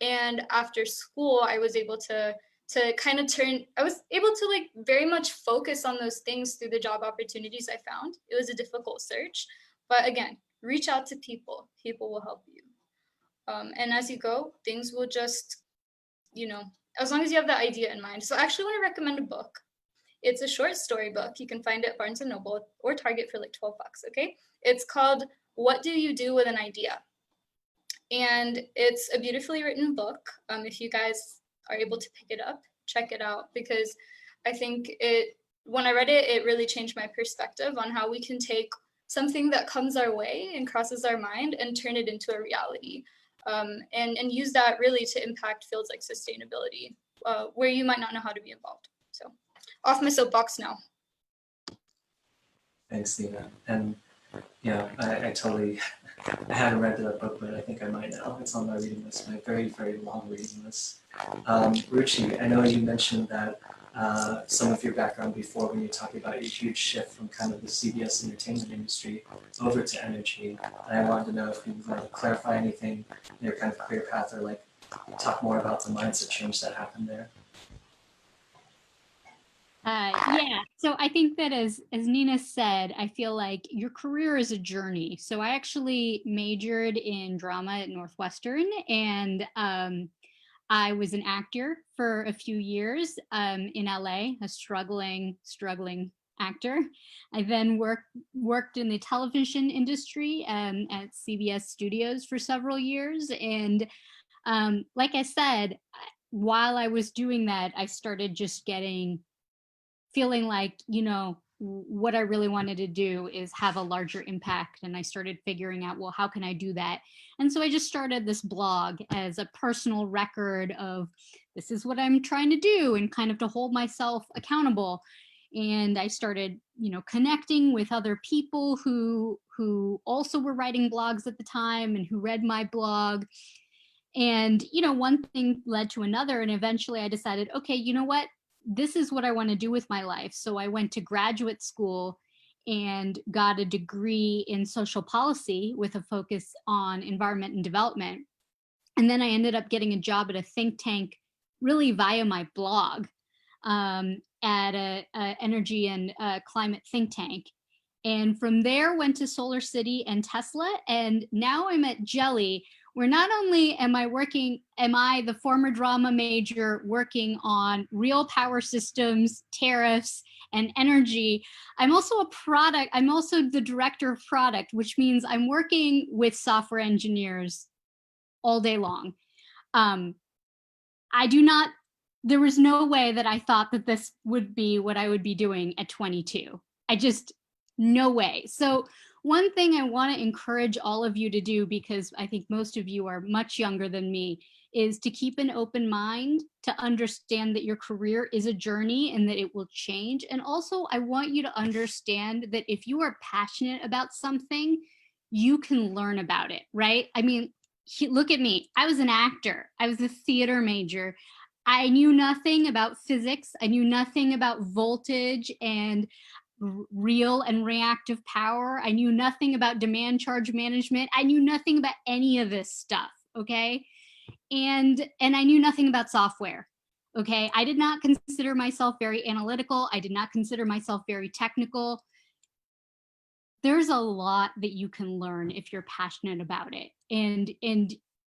And after school, I was able to kind of I was able to like very much focus on those things through the job opportunities I found. It was a difficult search, but again, reach out to people. People will help you. And as you go, things will just, you know, as long as you have the idea in mind. So I actually want to recommend a book. It's a short story book. You can find it at Barnes & Noble or Target for like $12, okay? It's called What Do You Do with an Idea? And it's a beautifully written book. If you guys are able to pick it up, check it out, because I think when I read it, it really changed my perspective on how we can take something that comes our way and crosses our mind and turn it into a reality, and use that really to impact fields like sustainability, where you might not know how to be involved. So off my soapbox now. Thanks, Nina. And yeah, I haven't read that book, but I think I might now. It's on my reading list, my very, very long reading list. Richie, I know you mentioned that some of your background before when you're talking about your huge shift from kind of the CBS entertainment industry over to energy. And I wanted to know if you want to clarify anything in your kind of career path, or like talk more about the mindset change that happened there. Yeah, so I think that as Nina said, I feel like your career is a journey. So I actually majored in drama at Northwestern, and I was an actor for a few years in LA, a struggling actor. I then worked in the television industry at CBS Studios for several years. And like I said, while I was doing that, I started just feeling like, you know, what I really wanted to do is have a larger impact. And I started figuring out, well, how can I do that? And so I just started this blog as a personal record of this is what I'm trying to do, and kind of to hold myself accountable. And I started, you know, connecting with other people who also were writing blogs at the time and who read my blog. And, you know, one thing led to another. And eventually I decided, okay, you know what? This is what I want to do with my life. So I went to graduate school and got a degree in social policy with a focus on environment and development. And then I ended up getting a job at a think tank, really via my blog, at a energy and climate think tank. And from there went to Solar City and Tesla. And now I'm at Jelly, where not only am I the former drama major working on real power systems, tariffs, and energy, I'm also the director of product, which means I'm working with software engineers all day long. There was no way that I thought that this would be what I would be doing at 22. No way. So one thing I want to encourage all of you to do, because I think most of you are much younger than me, is to keep an open mind, to understand that your career is a journey and that it will change. And also, I want you to understand that if you are passionate about something, you can learn about it, right? I mean, look at me. I was an actor. I was a theater major. I knew nothing about physics. I knew nothing about voltage and real and reactive power. I knew nothing about demand charge management. I knew nothing about any of this stuff, okay? And I knew nothing about software, okay? I did not consider myself very analytical. I did not consider myself very technical. There's a lot that you can learn if you're passionate about it. And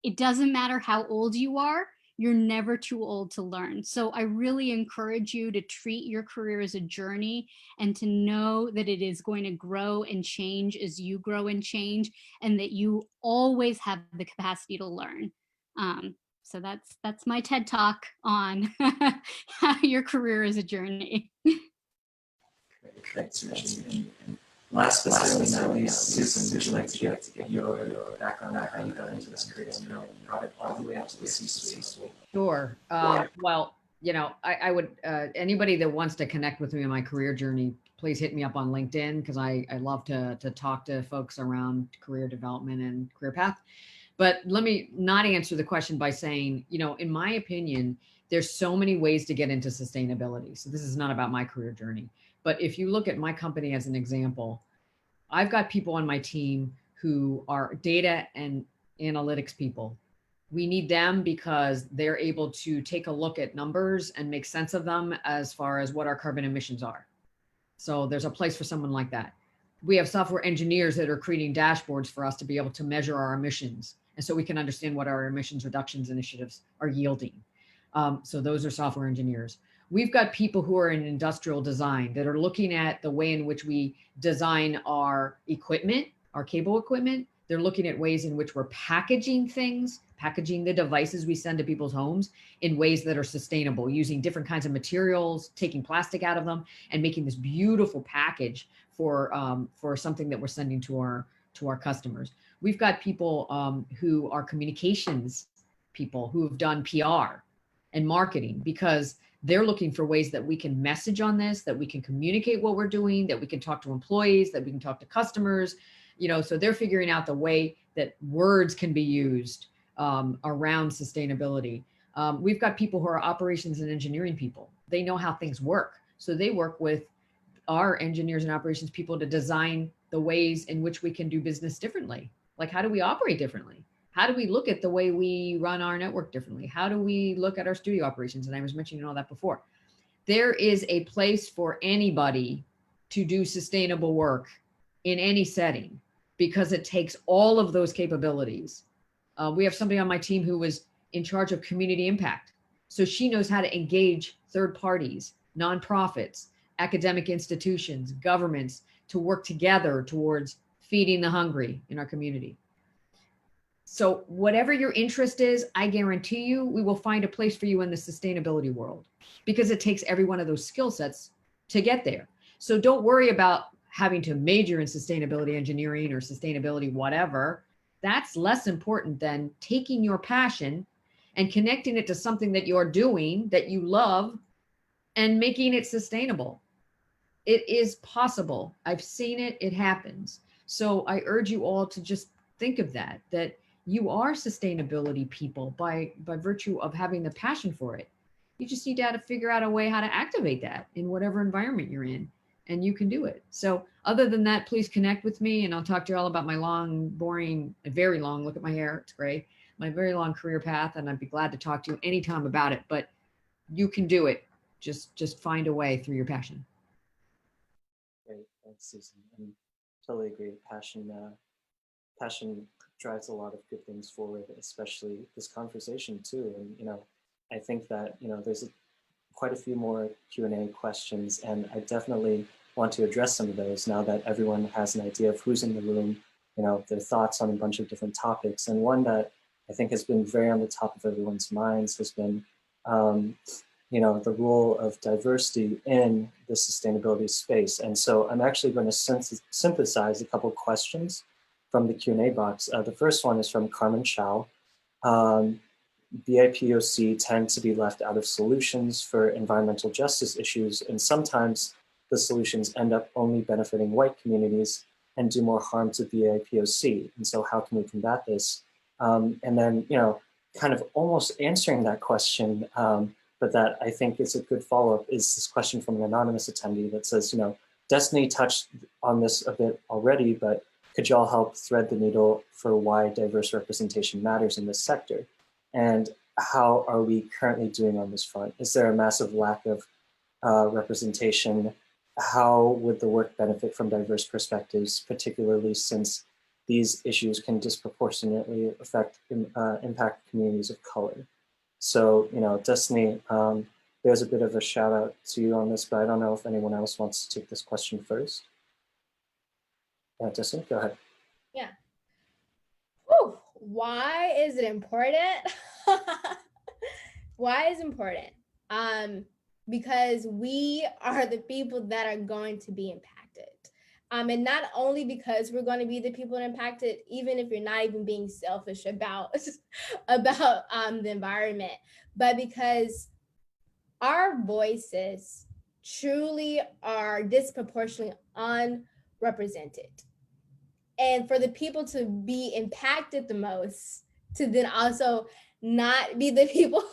it doesn't matter how old you are, you're never too old to learn. So I really encourage you to treat your career as a journey and to know that it is going to grow and change as you grow and change, and that you always have the capacity to learn. So that's my TED Talk on how your career is a journey. Thanks, Richie. Last but certainly not least, Susan, would you like to get your background on how you got into this career and brought it all the way up to the C-suite? Sure. Well, I would, anybody that wants to connect with me on my career journey, please hit me up on LinkedIn, because I love to talk to folks around career development and career path. But let me not answer the question by saying, in my opinion, there's so many ways to get into sustainability. So this is not about my career journey. But if you look at my company as an example, I've got people on my team who are data and analytics people. We need them because they're able to take a look at numbers and make sense of them as far as what our carbon emissions are. So there's a place for someone like that. We have software engineers that are creating dashboards for us to be able to measure our emissions, and so we can understand what our emissions reductions initiatives are yielding. So those are software engineers. We've got people who are in industrial design that are looking at the way in which we design our equipment, our cable equipment. They're looking at ways in which we're packaging things, packaging the devices we send to people's homes in ways that are sustainable, using different kinds of materials, taking plastic out of them, and making this beautiful package for something that we're sending to our customers. We've got people who are communications people who have done PR and marketing, because they're looking for ways that we can message on this, that we can communicate what we're doing, that we can talk to employees, that we can talk to customers, so they're figuring out the way that words can be used around sustainability. We've got people who are operations and engineering people. They know how things work. So they work with our engineers and operations people to design the ways in which we can do business differently. Like, how do we operate differently? How do we look at the way we run our network differently? How do we look at our studio operations? And I was mentioning all that before. There is a place for anybody to do sustainable work in any setting, because it takes all of those capabilities. We have somebody on my team who was in charge of community impact. So she knows how to engage third parties, nonprofits, academic institutions, governments, to work together towards feeding the hungry in our community. So whatever your interest is, I guarantee you, we will find a place for you in the sustainability world, because it takes every one of those skill sets to get there. So don't worry about having to major in sustainability engineering or sustainability whatever. That's less important than taking your passion and connecting it to something that you're doing that you love and making it sustainable. It is possible. I've seen it. It happens. So I urge you all to just think of that you are sustainability people by virtue of having the passion for it. You just need to figure out a way how to activate that in whatever environment you're in, and you can do it. So other than that, please connect with me, and I'll talk to you all about my long, boring, very long, look at my hair, it's gray, my very long career path, and I'd be glad to talk to you anytime about it. But you can do it. Just find a way through your passion. Great, thanks, Susan. I totally agree. Passion drives a lot of good things forward, especially this conversation too. And, I think that, there's quite a few more Q&A questions, and I definitely want to address some of those now that everyone has an idea of who's in the room, their thoughts on a bunch of different topics. And one that I think has been very on the top of everyone's minds has been, the role of diversity in the sustainability space. And so I'm actually going to synthesize a couple of questions from the Q&A box. The first one is from Carmen Chow. BIPOC tend to be left out of solutions for environmental justice issues, and sometimes the solutions end up only benefiting white communities and do more harm to BIPOC. And so how can we combat this? And then, kind of almost answering that question, but that I think is a good follow-up, is this question from an anonymous attendee that says, Destiny touched on this a bit already, but could y'all help thread the needle for why diverse representation matters in this sector? And how are we currently doing on this front? Is there a massive lack of representation? How would the work benefit from diverse perspectives, particularly since these issues can disproportionately impact communities of color? So, Destiny, there's a bit of a shout out to you on this, but I don't know if anyone else wants to take this question first. Yeah, Destiny, go ahead. Yeah. Whew. Why is it important? Why is it important? Because we are the people that are going to be impacted. And not only because we're going to be the people impacted, even if you're not even being selfish about the environment, but because our voices truly are disproportionately unrepresented. And for the people to be impacted the most, to then also not be the people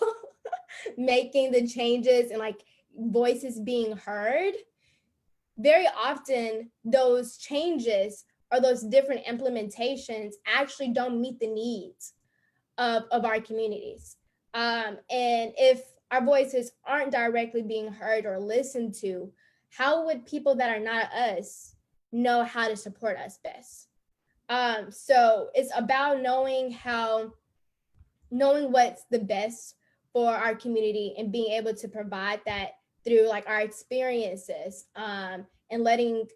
making the changes and like voices being heard, very often those changes or those different implementations actually don't meet the needs of our communities. And if our voices aren't directly being heard or listened to, how would people that are not us know how to support us best? So it's about knowing what's the best for our community and being able to provide that through like our experiences, and letting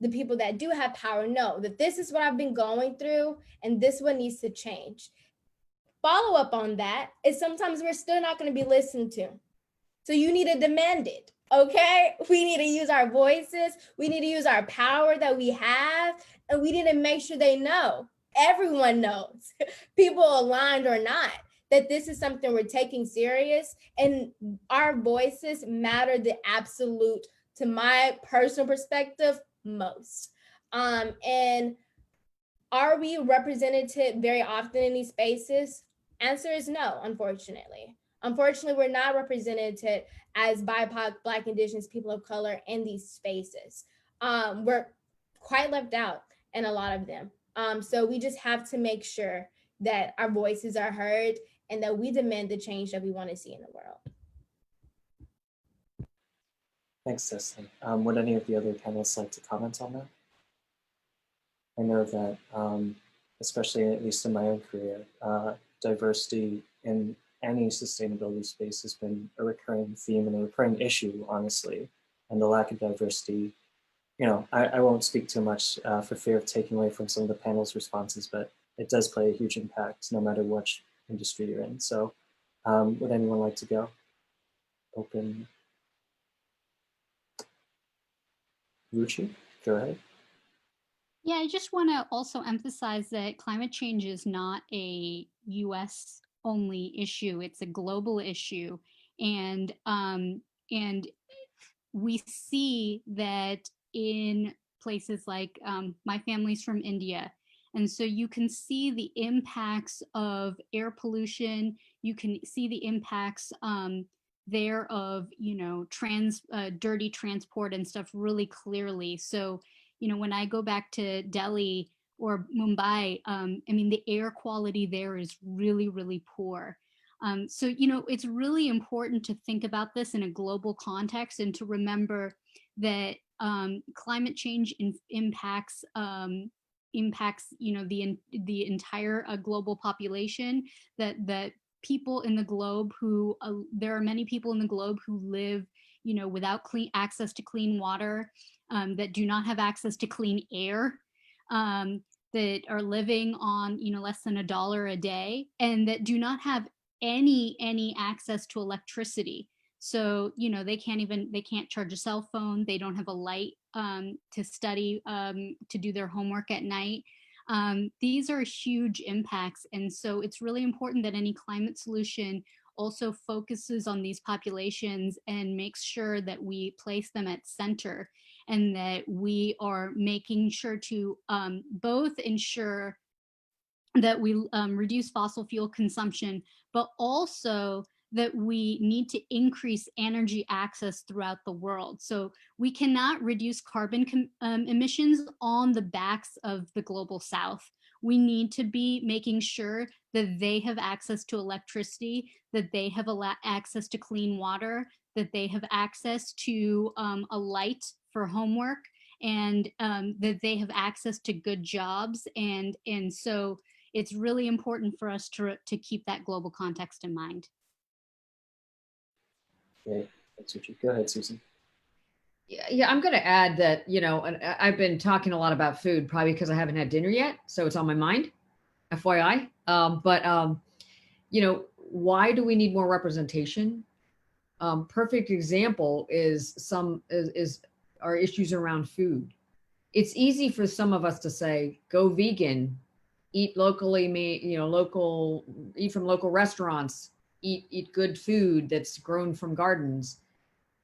the people that do have power know that this is what I've been going through and this is what needs to change. Follow up on that is sometimes we're still not going to be listened to. So you need to demand it. Okay, we need to use our voices. We need to use our power that we have, and we need to make sure they know. Everyone knows, people aligned or not, that this is something we're taking serious, and our voices matter the absolute, to my personal perspective, most. And are we represented very often in these spaces? Answer is no, unfortunately. Unfortunately, we're not represented as BIPOC, Black, Indigenous, people of color in these spaces. We're quite left out in a lot of them. So we just have to make sure that our voices are heard and that we demand the change that we want to see in the world. Thanks, Destiny. Would any of the other panelists like to comment on that? I know that, especially at least in my own career, diversity in any sustainability space has been a recurring theme and a recurring issue, honestly. And the lack of diversity, I won't speak too much for fear of taking away from some of the panel's responses, but it does play a huge impact no matter which industry you're in. So would anyone like to go? Open. Ruchi, go ahead. Yeah, I just want to also emphasize that climate change is not a US only issue. It's a global issue. And we see that in places like my family's from India. And so you can see the impacts of air pollution. You can see the impacts there of, dirty transport and stuff really clearly. So, when I go back to Delhi or Mumbai, the air quality there is really, really poor. So, it's really important to think about this in a global context and to remember that climate change impacts impacts, the entire global population, that people in the globe who, there are many people in the globe who live, without access to clean water, that do not have access to clean air, that are living on, less than $1 a day, and that do not have any access to electricity. So, they can't charge a cell phone. They don't have a light to study, to do their homework at night. These are huge impacts. And so it's really important that any climate solution also focuses on these populations and makes sure that we place them at center, and that we are making sure to both ensure that we reduce fossil fuel consumption, but also that we need to increase energy access throughout the world. So we cannot reduce carbon emissions on the backs of the global south. We need to be making sure that they have access to electricity, that they have access to clean water, that they have access to a light for homework, and that they have access to good jobs. And so it's really important for us to keep that global context in mind. Great. Thanks, Richie. Go ahead, Susan. Yeah, I'm going to add that, and I've been talking a lot about food, probably because I haven't had dinner yet, so it's on my mind, FYI. Why do we need more representation? Perfect example is our issues around food. It's easy for some of us to say, go vegan, eat locally, eat from local restaurants, eat good food that's grown from gardens.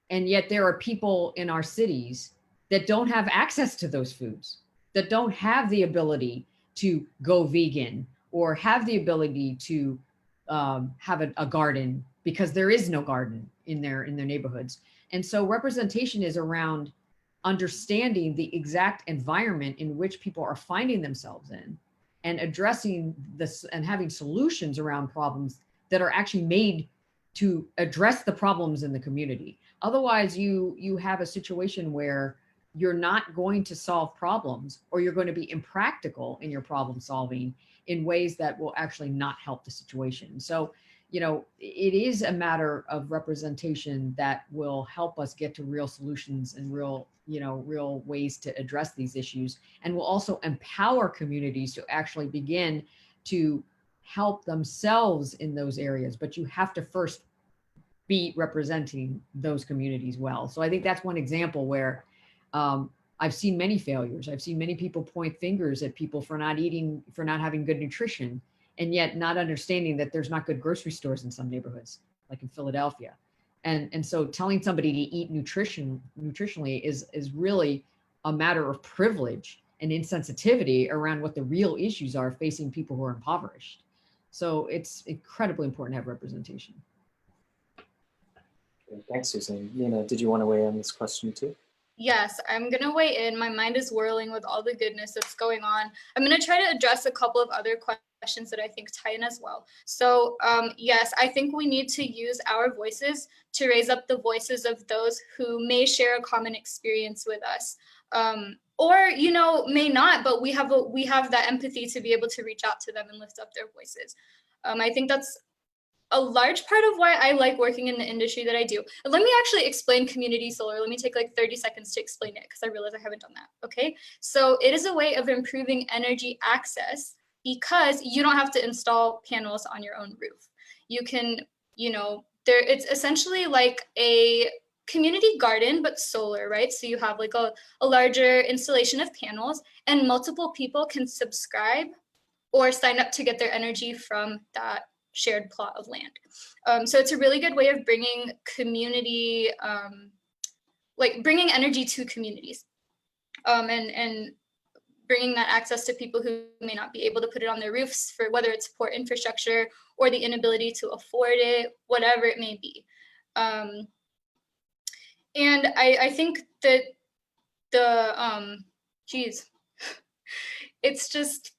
And yet there are people in our cities that don't have access to those foods, that don't have the ability to go vegan or have the ability to have a garden, because there is no garden in their neighborhoods. And so representation is around understanding the exact environment in which people are finding themselves in, and addressing this and having solutions around problems that are actually made to address the problems in the community. Otherwise, you have a situation where you're not going to solve problems, or you're going to be impractical in your problem solving in ways that will actually not help the situation. So, it is a matter of representation that will help us get to real solutions and real ways to address these issues, and will also empower communities to actually begin to help themselves in those areas. But you have to first be representing those communities well. So I think that's one example where I've seen many failures. I've seen many people point fingers at people for not having good nutrition, and yet not understanding that there's not good grocery stores in some neighborhoods, like in Philadelphia. And so telling somebody to eat nutritionally is really a matter of privilege and insensitivity around what the real issues are facing people who are impoverished. So it's incredibly important to have representation. Thanks, Susan. Nina, did you want to weigh in on this question too? Yes, I'm going to weigh in. My mind is whirling with all the goodness that's going on. I'm going to try to address a couple of other questions that I think tie in as well. So yes, I think we need to use our voices to raise up the voices of those who may share a common experience with us. Or, may not, but we have that empathy to be able to reach out to them and lift up their voices. I think that's a large part of why I like working in the industry that I do. And let me actually explain community solar. Let me take like 30 seconds to explain it, because I realize I haven't done that. Okay. So it is a way of improving energy access, because you don't have to install panels on your own roof. You can, it's essentially like a community garden, but solar, right? So you have like a larger installation of panels, and multiple people can subscribe or sign up to get their energy from that shared plot of land. So it's a really good way of bringing community, bringing energy to communities, and bringing that access to people who may not be able to put it on their roofs, for whether it's poor infrastructure or the inability to afford it, whatever it may be. And I think that it's just,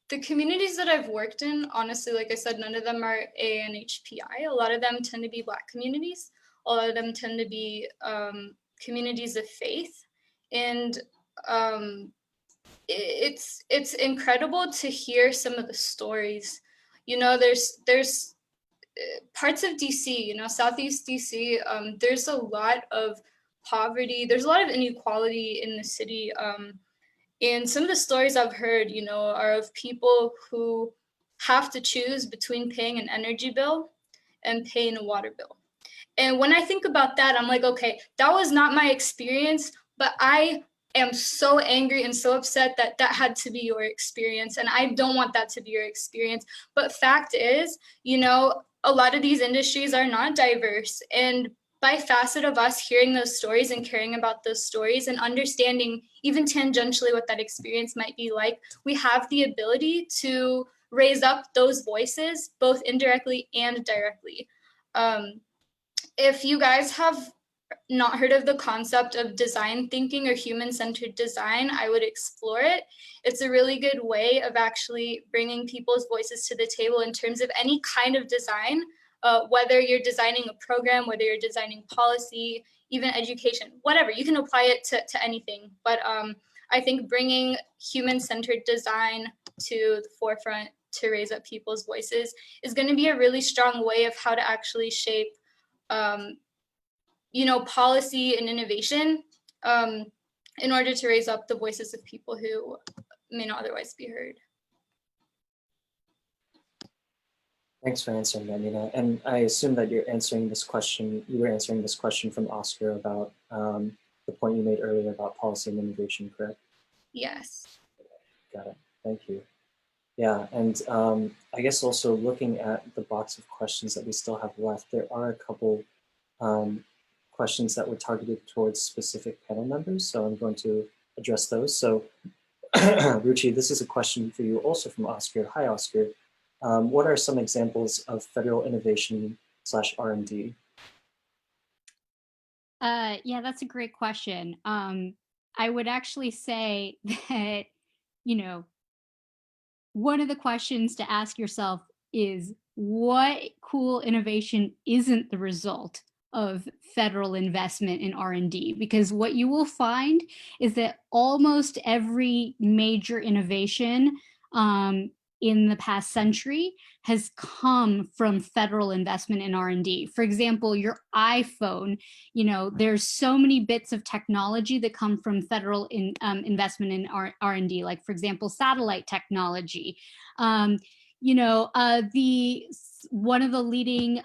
the communities that I've worked in, honestly, like I said, none of them are AANHPI. A lot of them tend to be Black communities. A lot of them tend to be communities of faith. And it's incredible to hear some of the stories. You know, there's parts of DC, you know, Southeast DC, there's a lot of poverty, there's a lot of inequality in the city. And some of the stories I've heard, you know, are of people who have to choose between paying an energy bill and paying a water bill. And when I think about that, I'm like, okay, that was not my experience, but I am so angry and so upset that that had to be your experience. And I don't want that to be your experience. But fact is, you know, a lot of these industries are not diverse. And by facet of us hearing those stories and caring about those stories and understanding even tangentially what that experience might be like, we have the ability to raise up those voices, both indirectly and directly. If you guys have not heard of the concept of design thinking or human-centered design, I would explore it. It's a really good way of actually bringing people's voices to the table in terms of any kind of design, whether you're designing a program, whether you're designing policy, even education, whatever. You can apply it to anything. But I think bringing human-centered design to the forefront to raise up people's voices is going to be a really strong way of how to actually shape you know, policy and innovation in order to raise up the voices of people who may not otherwise be heard. Thanks for answering that, Nina. And I assume that you're answering this question, you were answering this question from Oscar about the point you made earlier about policy and innovation, correct? Yes. Got it. Thank you. Yeah, and I guess also looking at the box of questions that we still have left, there are a couple questions that were targeted towards specific panel members, so I'm going to address those. So, Richie, this is a question for you also from Oscar. Hi, Oscar. What are some examples of federal innovation / R&D? Yeah, that's a great question. I would actually say that, you know, one of the questions to ask yourself is what cool innovation isn't the result of federal investment in R&D? Because what you will find is that almost every major innovation in the past century has come from federal investment in R&D. For example, your iPhone, you know, there's so many bits of technology that come from federal investment in R&D, like, for example, satellite technology. You know, one of the leading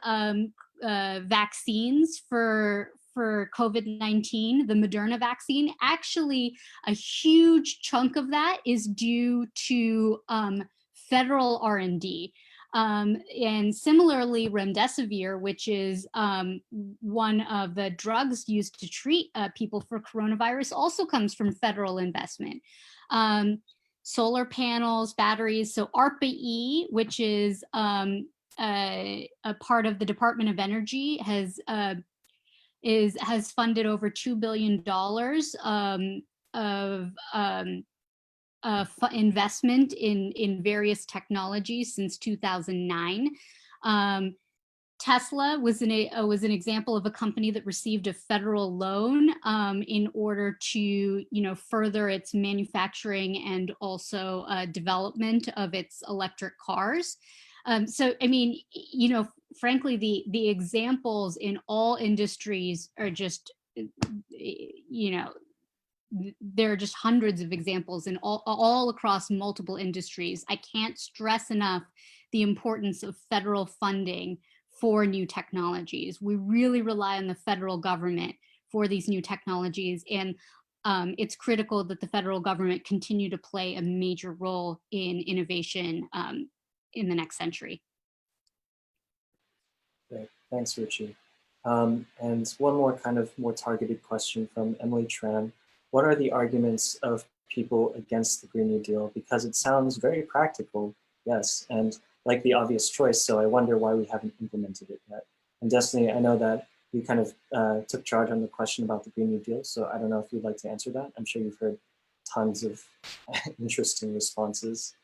vaccines for COVID-19, the Moderna vaccine, actually a huge chunk of that is due to federal R&D. And similarly, remdesivir, which is one of the drugs used to treat people for coronavirus, also comes from federal investment. Solar panels, batteries. So ARPA-E, which is a part of the Department of Energy, has funded over $2 billion of investment in various technologies since 2009. Tesla was an example of a company that received a federal loan in order to, you know, further its manufacturing and also development of its electric cars. So, I mean, you know, frankly, the examples in all industries are just, you know, there are just hundreds of examples in all across multiple industries. I can't stress enough the importance of federal funding for new technologies. We really rely on the federal government for these new technologies, and it's critical that the federal government continue to play a major role in innovation in the next century. Great, thanks, Richie. And one more kind of more targeted question from Emily Tran. What are the arguments of people against the Green New Deal? Because it sounds very practical, yes, and like the obvious choice, so I wonder why we haven't implemented it yet. And Destiny, I know that you kind of took charge on the question about the Green New Deal, so I don't know if you'd like to answer that. I'm sure you've heard tons of interesting responses.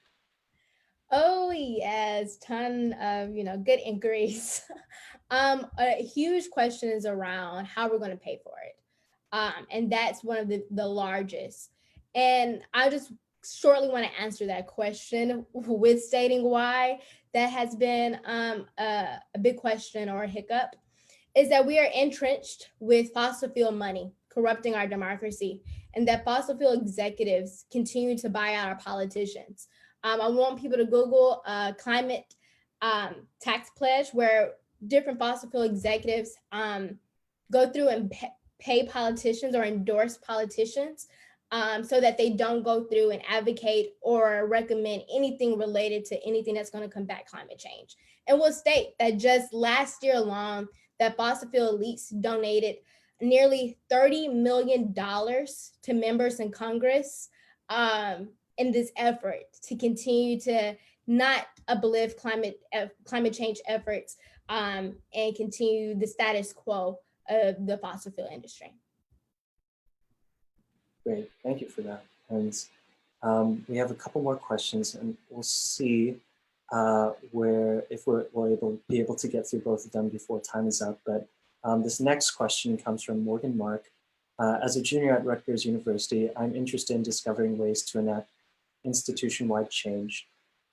Oh yes, ton of, you know, good inquiries. A huge question is around how we're going to pay for it. And that's one of the largest. And I just shortly want to answer that question with stating why that has been a big question or a hiccup, is that we are entrenched with fossil fuel money corrupting our democracy, and that fossil fuel executives continue to buy out our politicians. I want people to Google climate tax pledge, where different fossil fuel executives go through and pay politicians or endorse politicians so that they don't go through and advocate or recommend anything related to anything that's going to combat climate change. And we'll state that just last year alone, that fossil fuel elites donated nearly $30 million to members in Congress in this effort to continue to not uplift climate change efforts and continue the status quo of the fossil fuel industry. Great, thank you for that. And we have a couple more questions, and we'll see if we'll be able to get through both of them before time is up. But this next question comes from Morgan Mark. As a junior at Rutgers University, I'm interested in discovering ways to enact institution-wide change.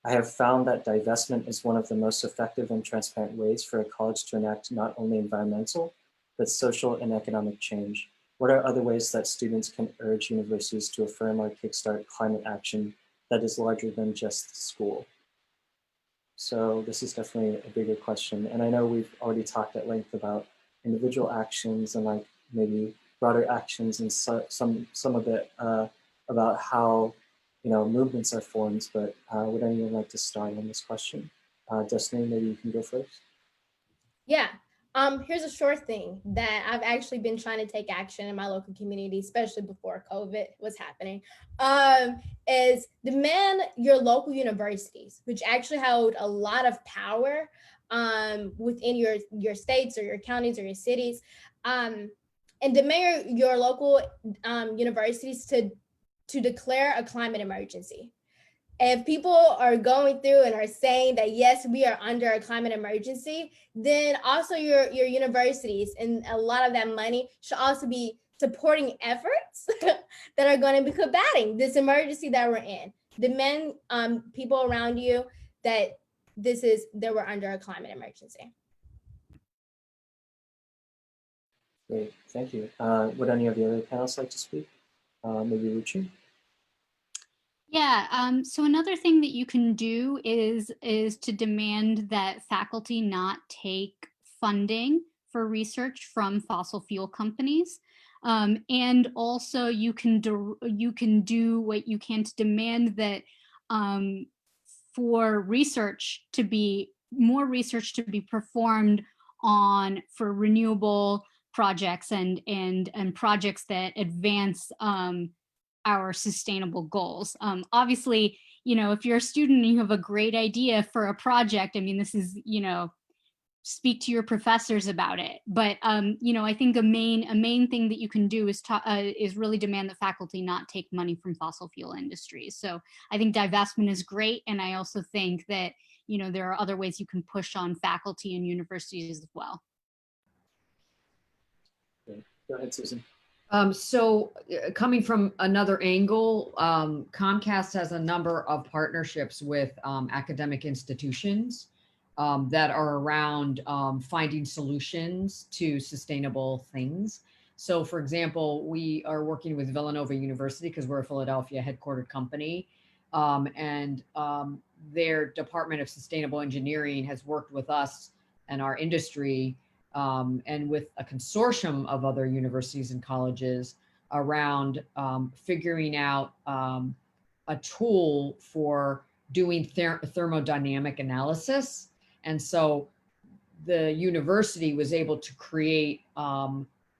I have found that divestment is one of the most effective and transparent ways for a college to enact not only environmental, but social and economic change. What are other ways that students can urge universities to affirm or kickstart climate action that is larger than just the school? So this is definitely a bigger question. And I know we've already talked at length about individual actions and like maybe broader actions and some of it about how movements are formed, but would anyone like to start on this question? Destiny, maybe you can go first. Yeah. Here's a short thing that I've actually been trying to take action in my local community, especially before COVID was happening, is demand your local universities, which actually hold a lot of power within your states or your counties or your cities, and demand your local universities to declare a climate emergency. If people are going through and are saying that, yes, we are under a climate emergency, then also your universities and a lot of that money should also be supporting efforts that are going to be combating this emergency that we're in. Demand people around you that we're under a climate emergency. Great, thank you. Would any of the other panelists like to speak? Maybe Richie? Yeah, so another thing that you can do is to demand that faculty not take funding for research from fossil fuel companies. And also you can do what you can to demand that for more research to be performed for renewable projects and projects that advance our sustainable goals. Obviously, if you're a student and you have a great idea for a project, I mean, this is, speak to your professors about it. But, I think a main thing that you can do is really demand that faculty not take money from fossil fuel industries. So I think divestment is great. And I also think that, there are other ways you can push on faculty and universities as well. Okay. Go ahead, Susan. So coming from another angle, Comcast has a number of partnerships with academic institutions that are around finding solutions to sustainable things. So for example, we are working with Villanova University because we're a Philadelphia headquartered company. And their Department of Sustainable Engineering has worked with us and our industry and with a consortium of other universities and colleges around figuring out a tool for doing thermodynamic analysis. And so the university was able to create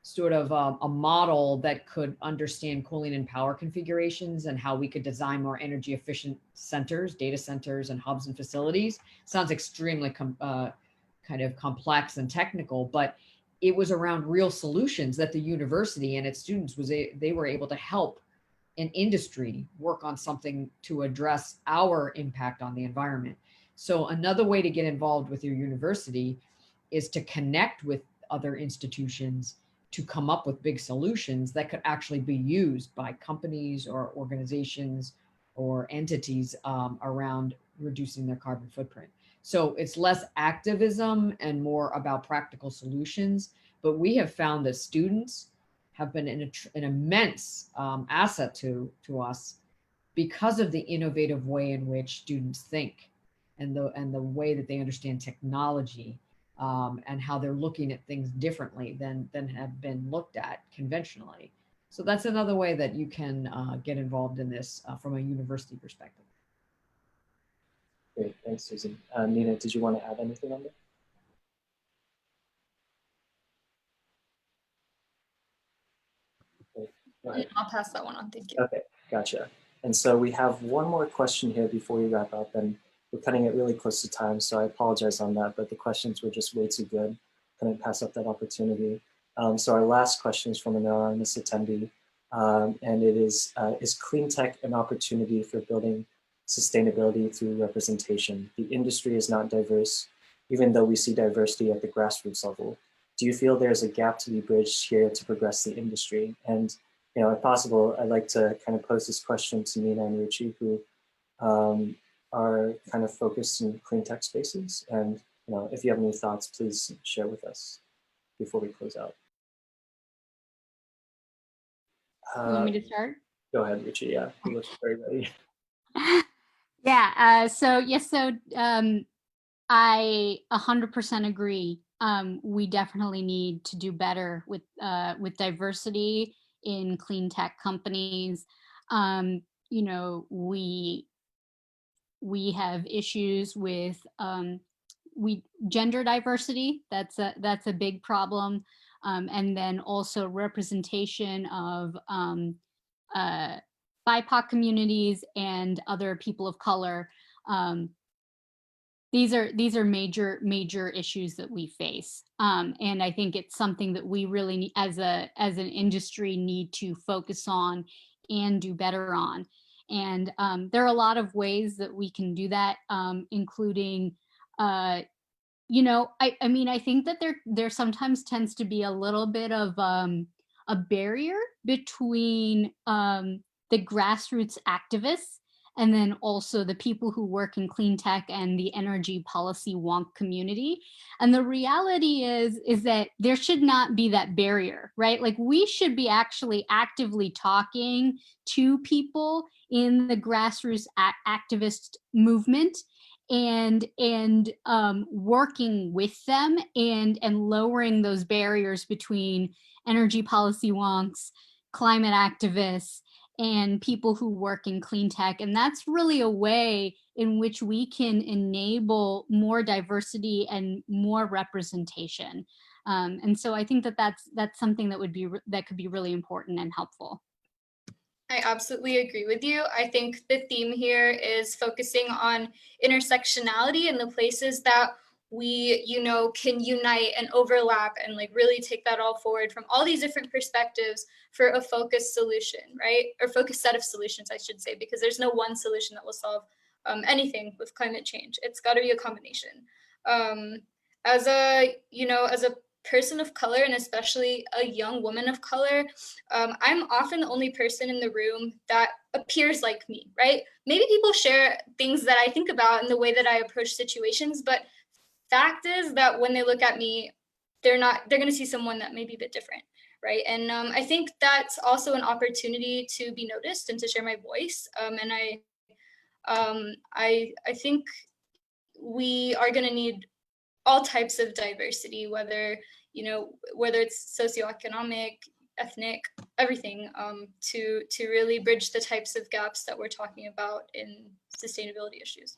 sort of a model that could understand cooling and power configurations and how we could design more energy efficient centers, data centers, and hubs and facilities. Sounds extremely kind of complex and technical, but it was around real solutions that the university and its students they were able to help an industry work on something to address our impact on the environment. So another way to get involved with your university is to connect with other institutions to come up with big solutions that could actually be used by companies or organizations or entities around reducing their carbon footprint. So it's less activism and more about practical solutions. But we have found that students have been an immense asset to us because of the innovative way in which students think and the way that they understand technology, and how they're looking at things differently than have been looked at conventionally. So that's another way that you can get involved in this from a university perspective. Great, thanks, Susan. Nina, did you want to add anything on that? Okay. I'll pass that one on, thank you. Okay, gotcha. And so we have one more question here before we wrap up, and we're cutting it really close to time, so I apologize on that, but the questions were just way too good. Couldn't pass up that opportunity. So our last question is from an anonymous attendee, and it is clean tech an opportunity for building sustainability through representation? The industry is not diverse, even though we see diversity at the grassroots level. Do you feel there's a gap to be bridged here to progress the industry? And if possible, I'd like to kind of pose this question to Nina and Richie, who are kind of focused in clean tech spaces. And if you have any thoughts, please share with us before we close out. You want me to start? Go ahead, Richie. Yeah, he looks very ready. Yeah. So I 100% agree. We definitely need to do better with diversity in clean tech companies. We have issues with gender diversity. That's a big problem, and then also representation of BIPOC communities and other people of color. These are major issues that we face, and I think it's something that we really need, as an industry, need to focus on and do better on. And there are a lot of ways that we can do that, including, I think that there sometimes tends to be a little bit of a barrier between the grassroots activists and then also the people who work in clean tech and the energy policy wonk community. And the reality is that there should not be that barrier, right? Like, we should be actually actively talking to people in the grassroots activist movement and working with them and lowering those barriers between energy policy wonks, climate activists, and people who work in clean tech. And that's really a way in which we can enable more diversity and more representation. And so I think that that's something that could be really important and helpful. I absolutely agree with you. I think the theme here is focusing on intersectionality and the places that we, can unite and overlap and really take that all forward from all these different perspectives for a focused solution, right? Or focused set of solutions, I should say, because there's no one solution that will solve anything with climate change. It's got to be a combination. As a person of color, and especially a young woman of color, I'm often the only person in the room that appears like me, right? Maybe people share things that I think about in the way that I approach situations, but fact is that when they look at me, they're going to see someone that may be a bit different, right? And I think that's also an opportunity to be noticed and to share my voice. And I think we are going to need all types of diversity, whether it's socioeconomic, ethnic, everything, to really bridge the types of gaps that we're talking about in sustainability issues.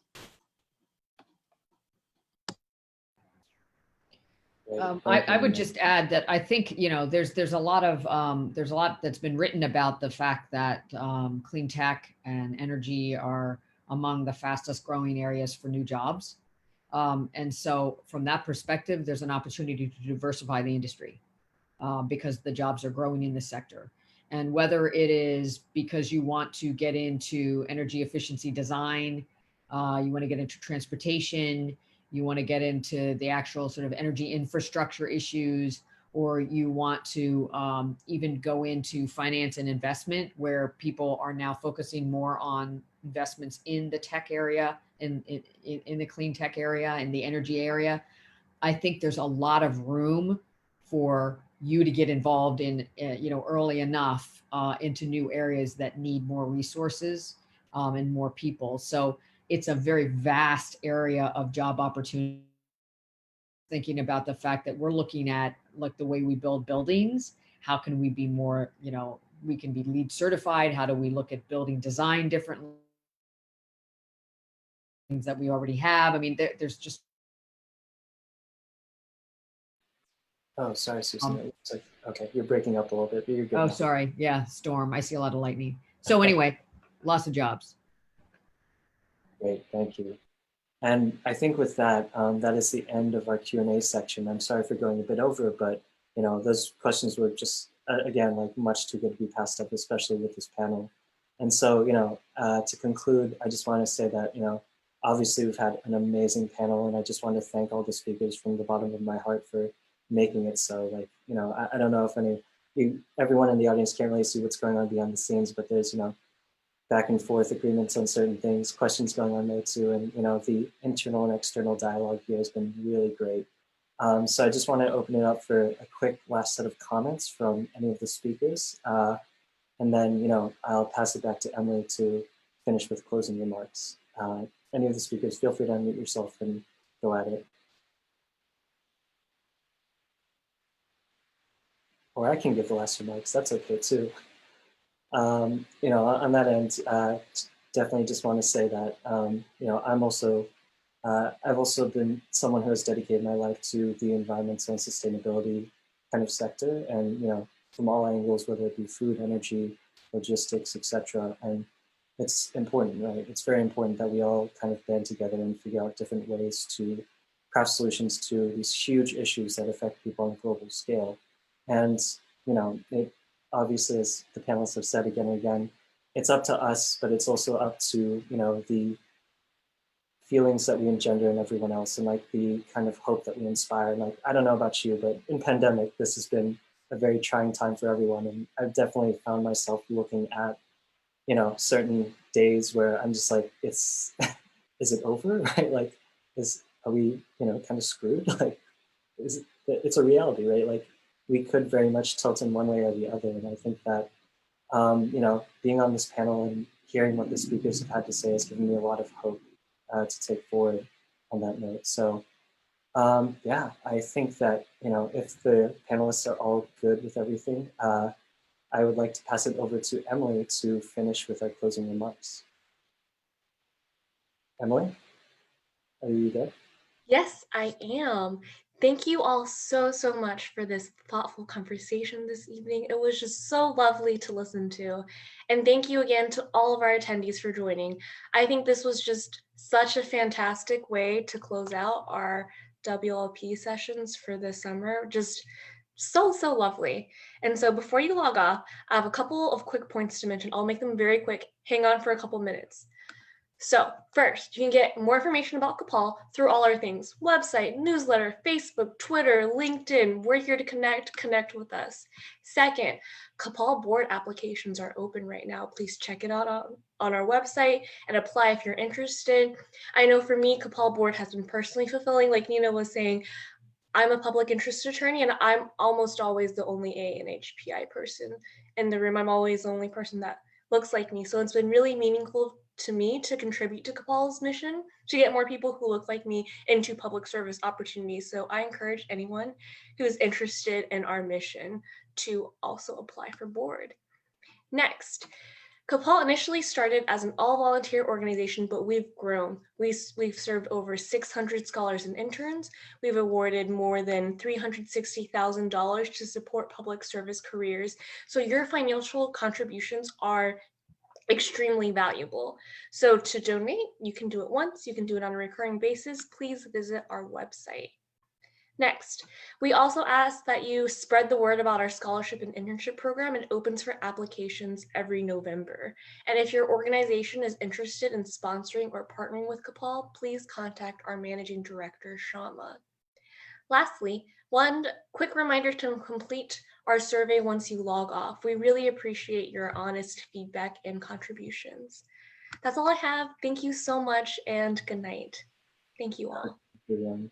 I would just add that I think there's a lot that's been written about the fact that clean tech and energy are among the fastest growing areas for new jobs. And so from that perspective, there's an opportunity to diversify the industry because the jobs are growing in this sector. And whether it is because you want to get into energy efficiency design, you want to get into transportation, you want to get into the actual sort of energy infrastructure issues, or you want to even go into finance and investment, where people are now focusing more on investments in the tech area, in the clean tech area, in the energy area, I think there's a lot of room for you to get involved in, early enough into new areas that need more resources and more people. So it's a very vast area of job opportunity. Thinking about the fact that we're looking at like the way we build buildings, how can we be more, we can be LEED certified? How do we look at building design differently? Things that we already have. I mean, there's just. Oh, sorry, Susan. It looks like, okay, you're breaking up a little bit, but you're good. Oh, now. sorry. Yeah, storm. I see a lot of lightning. So anyway, lots of jobs. Great, thank you. And I think with that, that is the end of our Q&A section. I'm sorry for going a bit over, but those questions were just, again, like much too good to be passed up, especially with this panel. And so, to conclude, I just want to say that, obviously we've had an amazing panel, and I just want to thank all the speakers from the bottom of my heart for making it so. Like, I don't know if everyone in the audience can't really see what's going on behind the scenes, but there's, back and forth agreements on certain things, questions going on there too. And, the internal and external dialogue here has been really great. So I just want to open it up for a quick last set of comments from any of the speakers. And then, I'll pass it back to Emily to finish with closing remarks. Any of the speakers, feel free to unmute yourself and go at it. Or I can give the last remarks, that's okay too. On that end, definitely just want to say that, I've also been someone who has dedicated my life to the environmental and sustainability kind of sector, and, from all angles, whether it be food, energy, logistics, etc. And it's important, right? It's very important that we all kind of band together and figure out different ways to craft solutions to these huge issues that affect people on a global scale. And, it obviously, as the panelists have said again and again, it's up to us, but it's also up to, the feelings that we engender in everyone else, and like the kind of hope that we inspire. And like, I don't know about you, but in pandemic, this has been a very trying time for everyone. And I've definitely found myself looking at, certain days where I'm just like, is it over, right? Like, are we, kind of screwed? Like, it's a reality, right? Like, we could very much tilt in one way or the other. And I think that, being on this panel and hearing what the speakers have had to say has given me a lot of hope to take forward on that note. So yeah, I think that, if the panelists are all good with everything, I would like to pass it over to Emily to finish with our closing remarks. Emily, are you there? Yes, I am. Thank you all so, so much for this thoughtful conversation this evening. It was just so lovely to listen to. And thank you again to all of our attendees for joining. I think this was just such a fantastic way to close out our WLP sessions for this summer. Just so, so lovely. And so before you log off, I have a couple of quick points to mention. I'll make them very quick. Hang on for a couple minutes. So first, you can get more information about CAPAL through all our things: website, newsletter, Facebook, Twitter, LinkedIn. We're here to connect with us. Second, CAPAL board applications are open right now. Please check it out on our website and apply if you're interested. I know for me, CAPAL board has been personally fulfilling. Like Nina was saying, I'm a public interest attorney, and I'm almost always the only AANHPI person in the room. I'm always the only person that looks like me. So it's been really meaningful to me to contribute to CAPAL's mission to get more people who look like me into public service opportunities. So I encourage anyone who is interested in our mission to also apply for board. Next, CAPAL initially started as an all-volunteer organization, but we've grown. We've served over 600 scholars and interns. We've awarded more than $360,000 to support public service careers. So your financial contributions are extremely valuable. So to donate, you can do it once, you can do it on a recurring basis. Please visit our website. Next, we also ask that you spread the word about our scholarship and internship program. It opens for applications every November. And if your organization is interested in sponsoring or partnering with CAPAL, please contact our managing director, Shama. Lastly, one quick reminder to complete our survey once you log off. We really appreciate your honest feedback and contributions. That's all I have. Thank you so much and good night. Thank you all. Brilliant.